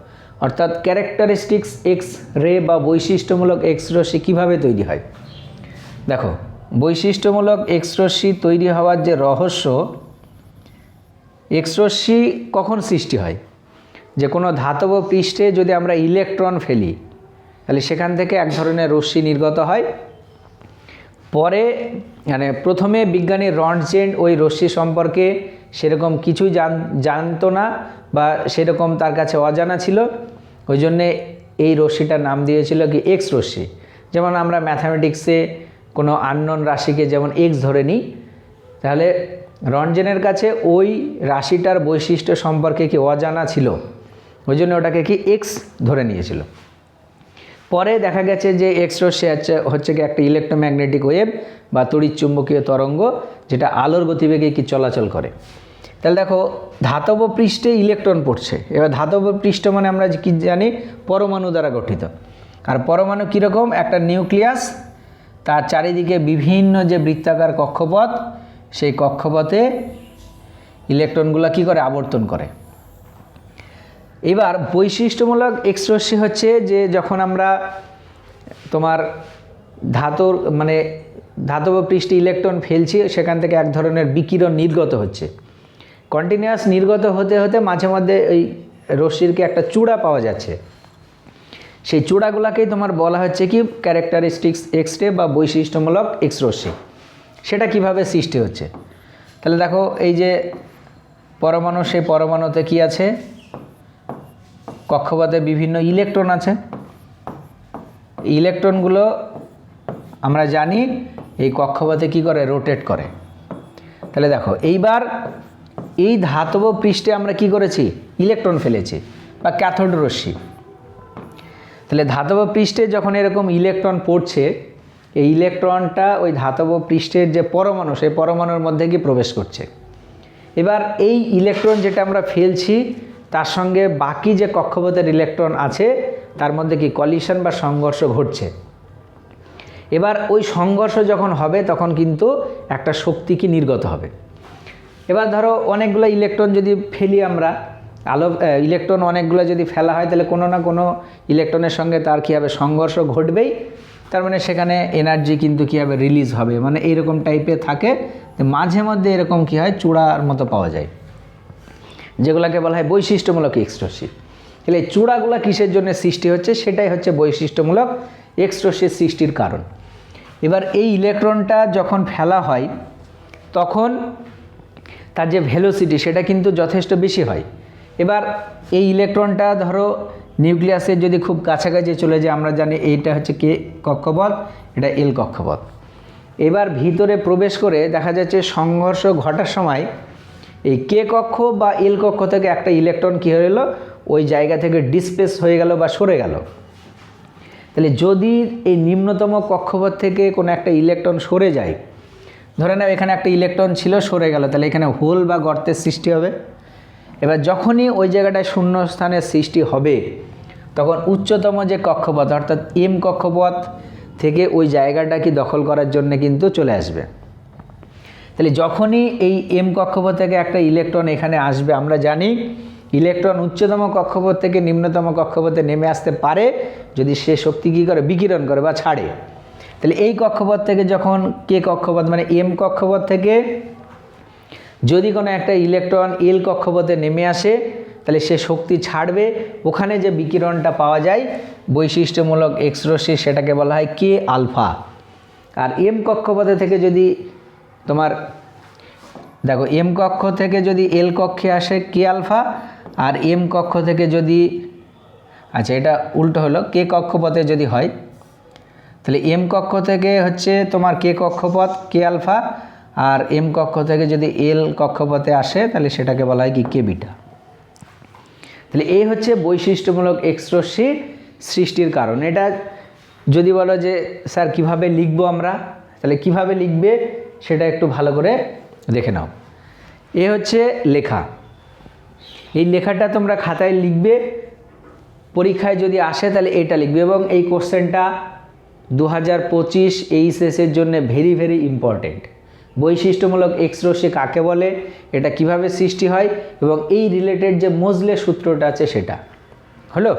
অর্থাৎ ক্যারেক্টারিস্টিক্স এক্স রে বা বৈশিষ্ট্যমূলক এক্স রশ্মি কীভাবে তৈরি হয়। দেখো, বৈশিষ্ট্যমূলক এক্স রশ্মি তৈরি হওয়ার যে রহস্য, এক্স রশ্মি কখন সৃষ্টি হয়, যে কোনো ধাতব পৃষ্ঠে যদি আমরা ইলেকট্রন ফেলি তাহলে সেখান থেকে এক ধরনের রশ্মি নির্গত হয়। পরে মানে প্রথমে বিজ্ঞানী রন্টজেন ওই রশ্মি সম্পর্কে সেরকম কিছুই জানতো না বা সেরকম তার কাছে অজানা ছিল, ওই জন্যে এই রশ্মিটার নাম দিয়েছিল কি এক্স রশ্মি। যেমন আমরা ম্যাথামেটিক্সে কোনো আননোন রাশিকে যেমন এক্স ধরে নিই, তাহলে রন্টজেনের কাছে ওই রাশিটার বৈশিষ্ট্য সম্পর্কে কি অজানা ছিল, ওই জন্য ওটাকে কি এক্স ধরে নিয়েছিল। পরে দেখা গেছে যে এক্স রশ্মি হচ্ছে কি একটা ইলেকট্রোম্যাগনেটিক ওয়েভ বা তড়িৎচুম্বকীয় তরঙ্গ, যেটা আলোর গতিবেগে কি চলাচল করে। তাহলে দেখো, ধাতব পৃষ্ঠে ইলেকট্রন পড়ছে। এবার ধাতব পৃষ্ঠ মানে আমরা কি জানি, পরমাণু দ্বারা গঠিত। আর পরমাণু কীরকম, একটা নিউক্লিয়াস, তার চারিদিকে বিভিন্ন যে বৃত্তাকার কক্ষপথ, সেই কক্ষপথে ইলেকট্রনগুলো কি করে, আবর্তন করে। এবার বৈশিষ্ট্যমূলক এক্স রশ্মি হচ্ছে যে যখন আমরা তোমার ধাতব পৃষ্ঠে ইলেকট্রন ফেলছি, সেখান থেকে এক ধরনের বিকিরণ নির্গত হচ্ছে, কন্টিনিউয়াস নির্গত হতে হতে মাঝে মধ্যে ওই রশ্মির কি একটা চূড়া পাওয়া যাচ্ছে। সেই চূড়াগুলোকেই তোমার বলা হচ্ছে কি ক্যারেক্টারিস্টিক্স এক্স রে বা বৈশিষ্ট্যমূলক এক্স রশ্মি। সেটা কিভাবে সৃষ্টি হচ্ছে, তাহলে দেখো এই যে পরমাণু, সেই পরমাণুতে কি আছে, কক্ষপথে বিভিন্ন ইলেকট্রন আছে। ইলেকট্রনগুলো আমরা জানি এই কক্ষপথে কি করে, রোটেট করে। তাহলে দেখো, এইবার এই ধাতব পৃষ্ঠে আমরা কি করেছি, ইলেকট্রন ফেলেছি বা ক্যাথোড রশ্মি। তাহলে ধাতব পৃষ্ঠে যখন এরকম ইলেকট্রন পড়ছে, এই ইলেকট্রনটা ওই ধাতব পৃষ্ঠের যে পরমাণু, সেই পরমাণুর মধ্যে কি প্রবেশ করছে। এবার এই ইলেকট্রন যেটা আমরা ফেলছি তার সঙ্গে বাকি যে কক্ষপথের ইলেকট্রন আছে তার মধ্যে কি কলিশন বা সংঘর্ষ ঘটছে। এবার ওই সংঘর্ষ যখন হবে তখন কিন্তু একটা শক্তি কি নির্গত হবে। এবার ধরো অনেকগুলো ইলেকট্রন যদি ফেলি আমরা, ইলেকট্রন অনেকগুলো যদি ফেলা হয়, তাহলে কোনো না কোনো ইলেকট্রনের সঙ্গে তার কী হবে, সংঘর্ষ ঘটবেই। তার মানে সেখানে এনার্জি কিন্তু কী হবে, রিলিজ হবে। মানে এইরকম টাইপের থাকে, মাঝে মধ্যে এরকম কী হয়, চূড়ার মতো পাওয়া যায়, যেগুলোকে বলা হয় বৈশিষ্ট্যমূলক এক্স রশ্মি। তাহলে এই চূড়াগুলো কিসের জন্য সৃষ্টি হচ্ছে, সেটাই হচ্ছে বৈশিষ্ট্যমূলক এক্স রশ্মির সৃষ্টির কারণ। এবার এই ইলেকট্রনটা যখন ফেলা হয় তখন তার যে ভেলোসিটি সেটা কিন্তু যথেষ্ট বেশি হয়। এবার এই ইলেকট্রনটা ধরো নিউক্লিয়াসের যদি খুব কাছাকাছি চলে যায়, আমরা জানি এইটা হচ্ছে কে কক্ষপথ, এটা এল কক্ষপথ। এবার ভিতরে প্রবেশ করে দেখা যাচ্ছে সংঘর্ষ ঘটার সময় এই কে কক্ষ বা এল কক্ষ থেকে একটা ইলেকট্রন কী হয়ে গেল, ওই জায়গা থেকে ডিসপ্লেস হয়ে গেল বা সরে গেল। তাহলে যদি এই নিম্নতম কক্ষপথ থেকে কোনো একটা ইলেকট্রন সরে যায়, ধরে নাও এখানে একটা ইলেকট্রন ছিল, সরে গেল, তাহলে এখানে হোল বা গর্তের সৃষ্টি হবে। এবার যখনই ওই জায়গাটায় শূন্য স্থানের সৃষ্টি হবে, তখন উচ্চতম যে কক্ষপথ অর্থাৎ এম কক্ষপথ থেকে ওই জায়গাটা কি দখল করার জন্য কিন্তু চলে আসবে। তাহলে যখনই এই এম কক্ষপথ থেকে একটা ইলেকট্রন এখানে আসবে, আমরা জানি ইলেকট্রন উচ্চতম কক্ষপথ থেকে নিম্নতম কক্ষপথে নেমে আসতে পারে যদি সে শক্তি কী করে, বিকিরণ করে বা ছাড়ে। তাহলে এই কক্ষপথ থেকে যখন কে কক্ষপথ মানে এম কক্ষপথ থেকে যদি কোনো একটা ইলেকট্রন এল কক্ষপথে নেমে আসে, তাহলে সে শক্তি ছাড়বে। ওখানে যে বিকিরণটা পাওয়া যায় বৈশিষ্ট্যমূলক এক্স রশ্মি, সেটাকে বলা হয় কে আলফা। আর এম কক্ষপথে থেকে যদি তোমার দেখো, এম কক্ষ থেকে যদি এল কক্ষে আসে কে আলফা, আর এম কক্ষ থেকে যদি, আচ্ছা এটা উল্টো হলো, কে কক্ষপথে যদি হয় তাহলে এম কক্ষ থেকে হচ্ছে তোমার কে কক্ষপথ কে আলফা, আর এম কক্ষ থেকে যদি এল কক্ষপথে আসে তাহলে সেটাকে বলা হয় কি কে বিটা। তাহলে এই হচ্ছে বৈশিষ্ট্যমূলক এক্স রশ্মি সৃষ্টির কারণ। এটা যদি বলো যে স্যার কিভাবে লিখবো আমরা, তাহলে কিভাবে লিখবে সেটা একটু ভালো করে দেখে নাও। এ হচ্ছে লেখা, এই লেখাটা তোমরা খাতায় লিখবে, পরীক্ষায় যদি আসে তাহলে এটা লিখবে। এবং এই কোশ্চেনটা 2025 এইচএসের জন্য ভেরি ভেরি ইম্পর্টেন্ট। বৈশিষ্ট্যমূলক এক্স রশ্মি কাকে বলে, এটা কিভাবে সৃষ্টি হয় এবং এই রিলেটেড যে মোজলে সূত্রটা আছে সেটা হলো।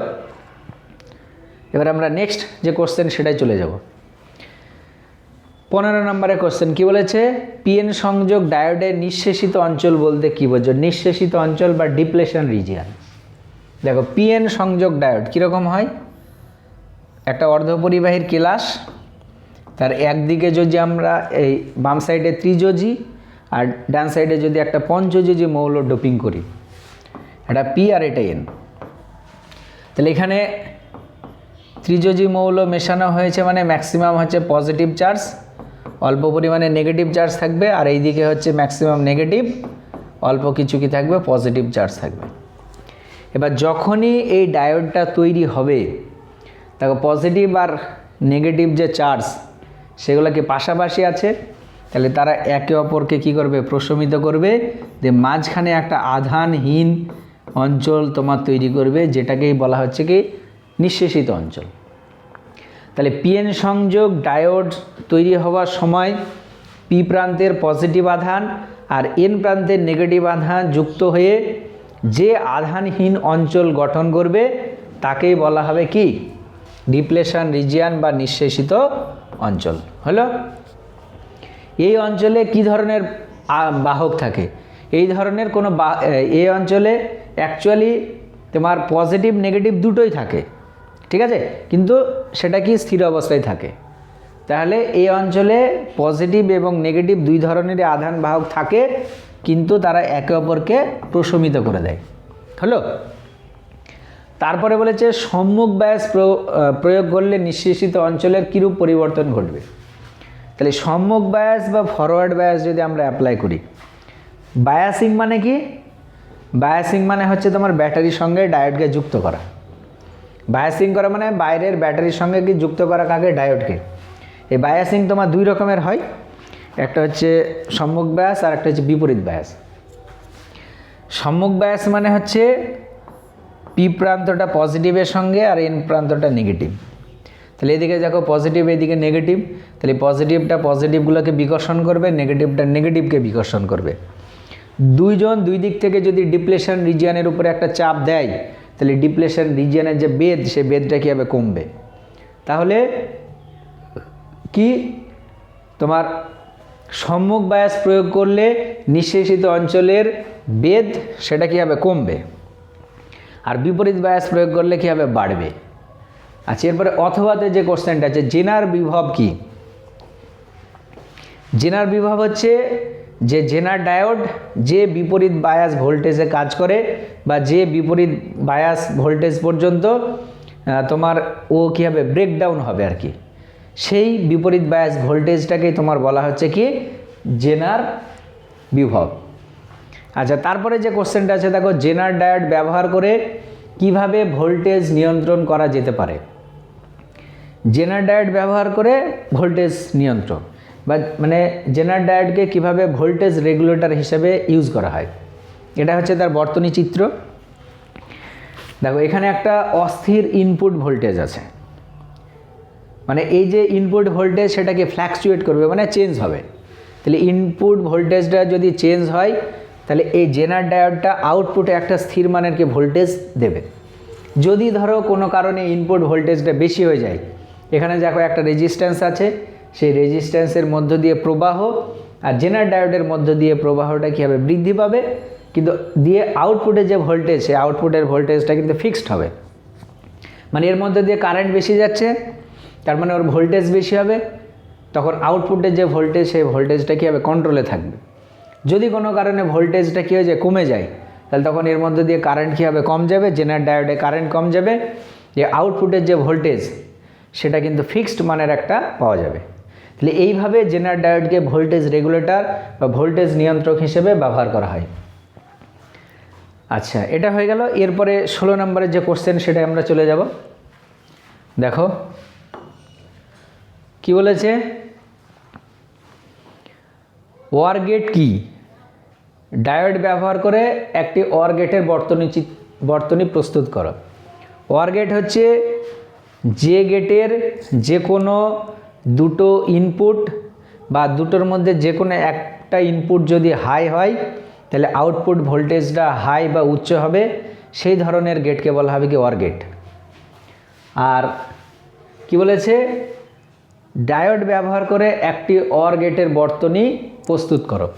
এবার আমরা নেক্সট যে কোশ্চেন সেটাই চলে যাব। 15 নম্বরের কোশ্চেন কি বলেছে, পিএন সংযোগ ডায়োডের নিঃশেষিত অঞ্চল বলতে কি বোঝো? নিঃশেষিত অঞ্চল বা ডিপ্লেশন রিজিয়ান। দেখো পিএন সংযোগ ডায়োড কীরকম হয়, একটা অর্ধপরিবাহীর কেলাস, তার একদিকে যদি আমরা এই বাম সাইডে ত্রিযোজী আর ডান সাইডে যদি একটা পঞ্চযোজী মৌল ডোপিং করি, এটা পি আর এটা এন, তাহলে এখানে ত্রিযোজী মৌল মেশানো হয়েছে মানে ম্যাক্সিমাম হচ্ছে পজিটিভ চার্জ, অল্প পরিমাণে নেগেটিভ চার্জ থাকবে, আর এই দিকে হচ্ছে ম্যাক্সিমাম নেগেটিভ, অল্প কিছু কি থাকবে পজিটিভ চার্জ থাকবে। এবার যখনই এই ডায়োডটা তৈরি হবে, দেখো পজিটিভ আর নেগেটিভ যে চার্জ সেগুলো কি পাশাপাশি আছে, তাহলে তারা একে অপরকে কি করবে, প্রশমিত করবে, যে মাঝখানে একটা আধানহীন অঞ্চল তোমার তৈরি করবে, যেটাকেই বলা হচ্ছে কি নিঃশেষিত অঞ্চল। তাহলে পিএন সংযোগ ডায়োড তৈরি হওয়ার সময় পি প্রান্তের পজিটিভ আধান আর এন প্রান্তের নেগেটিভ আধান যুক্ত হয়ে যে আধানহীন অঞ্চল গঠন করবে তাকেই বলা হবে কি ডিপ্লেশন রিজিয়ান বা নিঃশেষিত অঞ্চল হলো। এই অঞ্চলে কি ধরনের বাহক থাকে, এই ধরনের কোনো এই অঞ্চলে অ্যাকচুয়ালি তোমার পজিটিভ নেগেটিভ দুটোই থাকে, ঠিক আছে, কিন্তু সেটা কি স্থির অবস্থায় থাকে। তাহলে এই অঞ্চলে পজিটিভ এবং নেগেটিভ দুই ধরনের আধান বাহক থাকে, কিন্তু তারা একে অপরকে প্রশমিত করে দেয় হলো। তারপরে বলেছে সম্মুখ বায়াস প্রয়োগ করলে নিঃশেষিত অঞ্চলের কীরূপ পরিবর্তন ঘটবে। তাহলে সম্মুখ বায়াস বা ফরওয়ার্ড বায়াস যদি আমরা অ্যাপ্লাই করি, বায়াসিং মানে কি, বায়াসিং মানে হচ্ছে তোমার ব্যাটারির সঙ্গে ডায়োডকে যুক্ত করা। বায়াসিং করা মানে বাইরের ব্যাটারির সঙ্গে কি যুক্ত করা কাকে, ডায়োডকে। এই বায়াসিং তোমার দুই রকমের হয়, একটা হচ্ছে সম্মুখ বায়াস আর একটা হচ্ছে বিপরীত বায়াস। সম্মুখ বায়াস মানে হচ্ছে পি প্রান্তটা পজিটিভের সঙ্গে আর এন প্রান্তটা নেগেটিভ। তাহলে এদিকে দেখো পজিটিভ, এদিকে নেগেটিভ, তাহলে পজিটিভটা পজিটিভগুলোকে বিকর্ষণ করবে, নেগেটিভটা নেগেটিভকে বিকর্ষণ করবে। দুইজন দুই দিক থেকে যদি ডিপ্লেশন রিজিয়ানের উপরে একটা চাপ দেয়, তাহলে ডিপ্লেশন রিজিয়ানের যে বেদ, সে বেদটা কী হবে, কমবে। তাহলে কি তোমার সম্মুখ বায়াস প্রয়োগ করলে নিঃশেষিত অঞ্চলের বেদ সেটা কী হবে, কমবে, আর বিপরীত বায়াস প্রয়োগ করলে কী হবে, বাড়বে। আচ্ছা, এরপরে অথবাতে যে কোশ্চেনটা আছে, জেনার বিভব কি। জেনার বিভব হচ্ছে যে জেনার ডায়োড যে বিপরীত বায়াস ভোল্টেজে কাজ করে বা যে বিপরীত বায়াস ভোল্টেজ পর্যন্ত তোমার ও কী হবে, ব্রেকডাউন হবে আর কি, সেই বিপরীত বায়াস ভোল্টেজটাকেই তোমার বলা হচ্ছে কি জেনার বিভব। আচ্ছা, তারপরে যে কোশ্চেনটা আছে দেখো, জেনার ডায়োড ব্যবহার করে কিভাবে ভোল্টেজ নিয়ন্ত্রণ করা যেতে পারে। জেনার ডায়োড ব্যবহার করে ভোল্টেজ নিয়ন্ত্রণ বা মানে জেনার ডায়োডকে কিভাবে ভোল্টেজ রেগুলেটর হিসেবে ইউজ করা হয়, এটা হচ্ছে তার বর্তনী চিত্র। দেখো এখানে একটা অস্থির ইনপুট ভোল্টেজ আছে, মানে এই যে ইনপুট ভোল্টেজ সেটাকে ফ্ল্যাকচুয়েট করবে, মানে চেঞ্জ হবে। তাহলে ইনপুট ভোল্টেজটা যদি চেঞ্জ হয়, তাহলে এই জেনার ডায়োডটা আউটপুটে একটা স্থির মানের কি ভোল্টেজ দেবে। যদি ধরো কোনো কারণে ইনপুট ভোল্টেজটা বেশি হয়ে যায়, এখানে দেখো একটা রেজিস্ট্যান্স আছে, সেই রেজিস্ট্যান্সের মধ্য দিয়ে প্রবাহ আর জেনার ডায়োডের মধ্য দিয়ে প্রবাহটা কী হবে, বৃদ্ধি পাবে, কিন্তু দিয়ে আউটপুটে যে ভোল্টেজ, সেই আউটপুটের ভোল্টেজটা কিন্তু ফিক্সড হবে। মানে এর মধ্যে দিয়ে কারেন্ট বেশি যাচ্ছে, তার মানে ওর ভোল্টেজ বেশি হবে, তখন আউটপুটের যে ভোল্টেজ, সেই ভোল্টেজটা কী হবে, কন্ট্রোলে থাকবে। যদি কোনো কারণে ভোল্টেজটা কী হয়ে যায়, কমে যায়, তাহলে তখন এর মধ্যে দিয়ে কারেন্ট কী হবে, কম যাবে, জেনার ডায়োডে কারেন্ট কম যাবে, যে আউটপুটের যে ভোল্টেজ সেটা কিন্তু ফিক্সড মানের একটা পাওয়া যাবে। তাহলে এইভাবে জেনার ডায়োডকে ভোল্টেজ রেগুলেটর বা ভোল্টেজ নিয়ন্ত্রক হিসেবে ব্যবহার করা হয়। আচ্ছা, এটা হয়ে গেল। এরপরে 16 নম্বরের যে কোশ্চেন সেটা আমরা চলে যাব। দেখো কি বলেছে, ওয়ার গেট কি, ডায়োড ব্যবহার করে একটি ওয়ার গেটের বর্তনী প্রস্তুত করো। ওয়ার গেট হচ্ছে যে গেটের যে কোনো দুটো ইনপুট বা দুটোর মধ্যে যে কোনো একটা ইনপুট যদি হাই হয় তাহলে আউটপুট ভোল্টেজটা হাই বা উচ্চ হবে, সেই ধরনের গেটকে বলা হবে কি অর গেট। আর কি বলেছে, ডায়োড ব্যবহার করে একটি অর গেটের বর্তনী প্রস্তুত করো।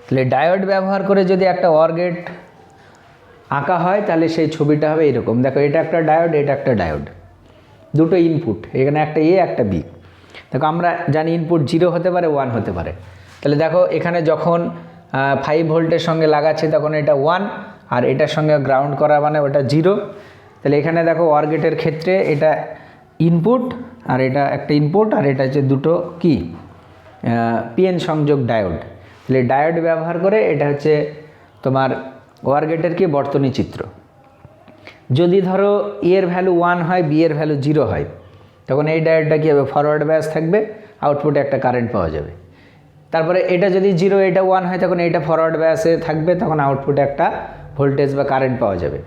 তাহলে ডায়োড ব্যবহার করে যদি একটা অর গেট আঁকা হয় তাহলে সেই ছবিটা হবে এরকম। দেখো এটা একটা ডায়োড, এটা একটা ডায়োড, দুটো ইনপুট, এখানে একটা এ একটা বি। দেখো আমরা জানি ইনপুট 0 হতে পারে 1 হতে পারে। তাহলে দেখো এখানে যখন 5 ভোল্টের সঙ্গে লাগাচ্ছে তখন এটা 1, আর এটার সঙ্গে গ্রাউন্ড করা মানে ওটা 0। তাহলে এখানে দেখো অর গেটের ক্ষেত্রে এটা ইনপুট আর এটা একটা ইনপুট, আর এটা হচ্ছে দুটো কি পিএন সংযোগ ডায়োড। তাহলে ডায়োড ব্যবহার করে এটা হচ্ছে তোমার অর গেটের কি বর্তনী চিত্র। যদি ধরো এ এর ভ্যালু 1 হয়, বি এর ভ্যালু 0 হয়, তখন এই ডায়োডটা কী হবে, ফরওয়ার্ড বায়াস থাকবে, আউটপুটে একটা কারেন্ট পাওয়া যাবে। তারপরে এটা যদি 0 এটা 1 হয় তখন এইটা ফরওয়ার্ড বায়াসে থাকবে, তখন আউটপুটে একটা ভোল্টেজ বা কারেন্ট পাওয়া যাবে,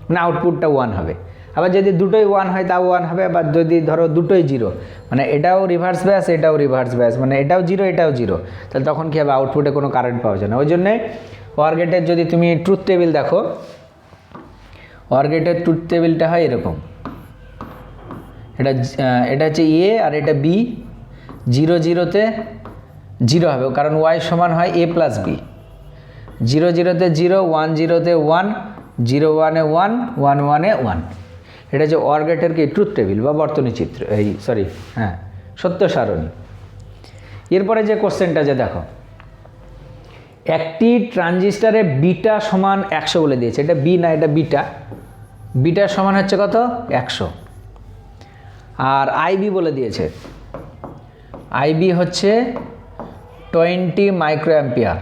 মানে আউটপুটটা 1 হবে। আবার যদি দুটোই 1 হয় তাও 1 হবে। আবার যদি ধরো দুটোই 0, মানে এটাও রিভার্স বায়াস এটাও রিভার্স বায়াস, মানে এটাও 0 এটাও 0, তাহলে তখন কী হবে, আউটপুটে কোনো কারেন্ট পাওয়া যায় না। ওই জন্যে অর গেটের যদি তুমি ট্রুথ টেবিল দেখো, অর গেটের ট্রুথ টেবিলটা হয় এরকম। এটা হচ্ছে এ আর এটা বি, 0 0-তে 0 হবে, কারণ ওয়াই সমান হয় এ প্লাস বি। 0 0-তে 0, 1 0-তে 1, 0 1-এ 1, 1 1-এ 1। এটা হচ্ছে অর গেটের কি ট্রুথ টেবিল বা বর্তনী চিত্র, এই সত্য সারণী। এরপরে যে কোশ্চেনটা যে দেখো, একটি ট্রানজিস্টারে বিটা সমান 100 বলে দিয়েছে। এটা বি না, এটা বিটা। বিটার সমান হচ্ছে কত, 100। আর আইবি বলে দিয়েছে, আইবি হচ্ছে 20 মাইক্রো অ্যাম্পিয়ার,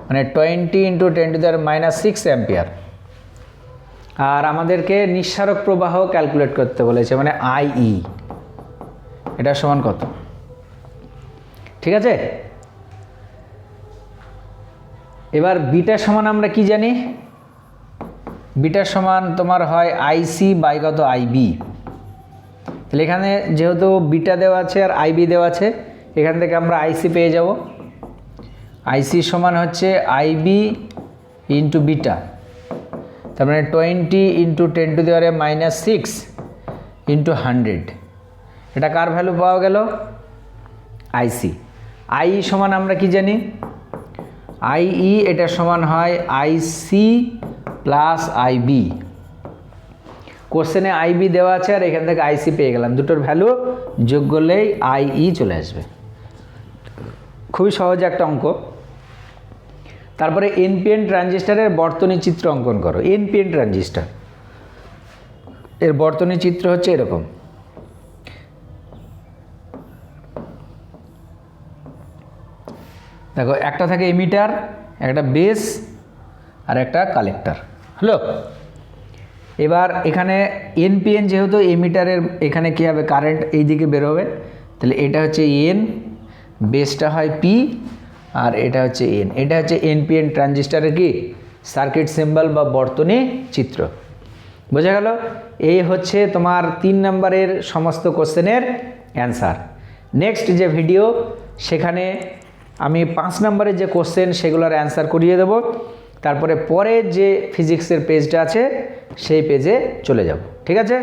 মানে 20 × 10⁻⁶ অ্যাম্পিয়ার। আর আমাদেরকে নিঃসারক প্রবাহ ক্যালকুলেট করতে বলেছে, মানে আইই, এটা সমান কত, ঠিক আছে। এবার বিটার সমান আমরা কি জানি, বিটার সমান তোমার হয় আইসি বাই কত, আইবি। তাহলে এখানে যেহেতু বিটা দেওয়া আছে আর আইবি দেওয়া আছে, এখান থেকে আমরা আইসি পেয়ে যাব। আইসি সমান হচ্ছে আইবি ইন্টু বিটা, তার মানে 20 × 10⁻⁶ ইন্টু 100। এটা কার ভ্যালু পাওয়া গেল, আইসি। আই সমান আমরা কি জানি, আইই এটা সমান হয় আইসি প্লাস আইবি। কোশ্চেনে আইবি দেওয়া আছে আর এখান থেকে আইসি পেয়ে গেলাম, দুটোর ভ্যালু যোগ করলেই আইই চলে আসবে। খুবই সহজ একটা অঙ্ক। তারপরে এনপিএন ট্রানজিস্টারের বর্তনী চিত্র অঙ্কন করো। এনপিএন ট্রানজিস্টার এর বর্তনী চিত্র হচ্ছে এরকম। দেখো একটা থাকে এমিটার, একটা বেস আর একটা কালেক্টর, হলো। এবার এখানে এনপিএন যেহেতু এমিটারের, এখানে কী হবে, কারেন্ট এই দিকে বেরোবে, তাহলে এটা হচ্ছে এন, বেসটা হয় পি, আর এটা হচ্ছে এন। এটা হচ্ছে এনপিএন ট্রানজিস্টারের কি সার্কিট সিম্বল বা বর্তনী চিত্র। বোঝা গেল? এই হচ্ছে তোমার 3 নম্বরের সমস্ত কোশ্চেনের অ্যান্সার। নেক্সট যে ভিডিও, সেখানে আমি 5 নম্বরের যে কোশ্চেন সেগুলোর অ্যান্সার করিয়ে দেব। তারপরে পরের যে ফিজিক্সের পেজটা আছে সেই পেজে চলে যাব, ঠিক আছে।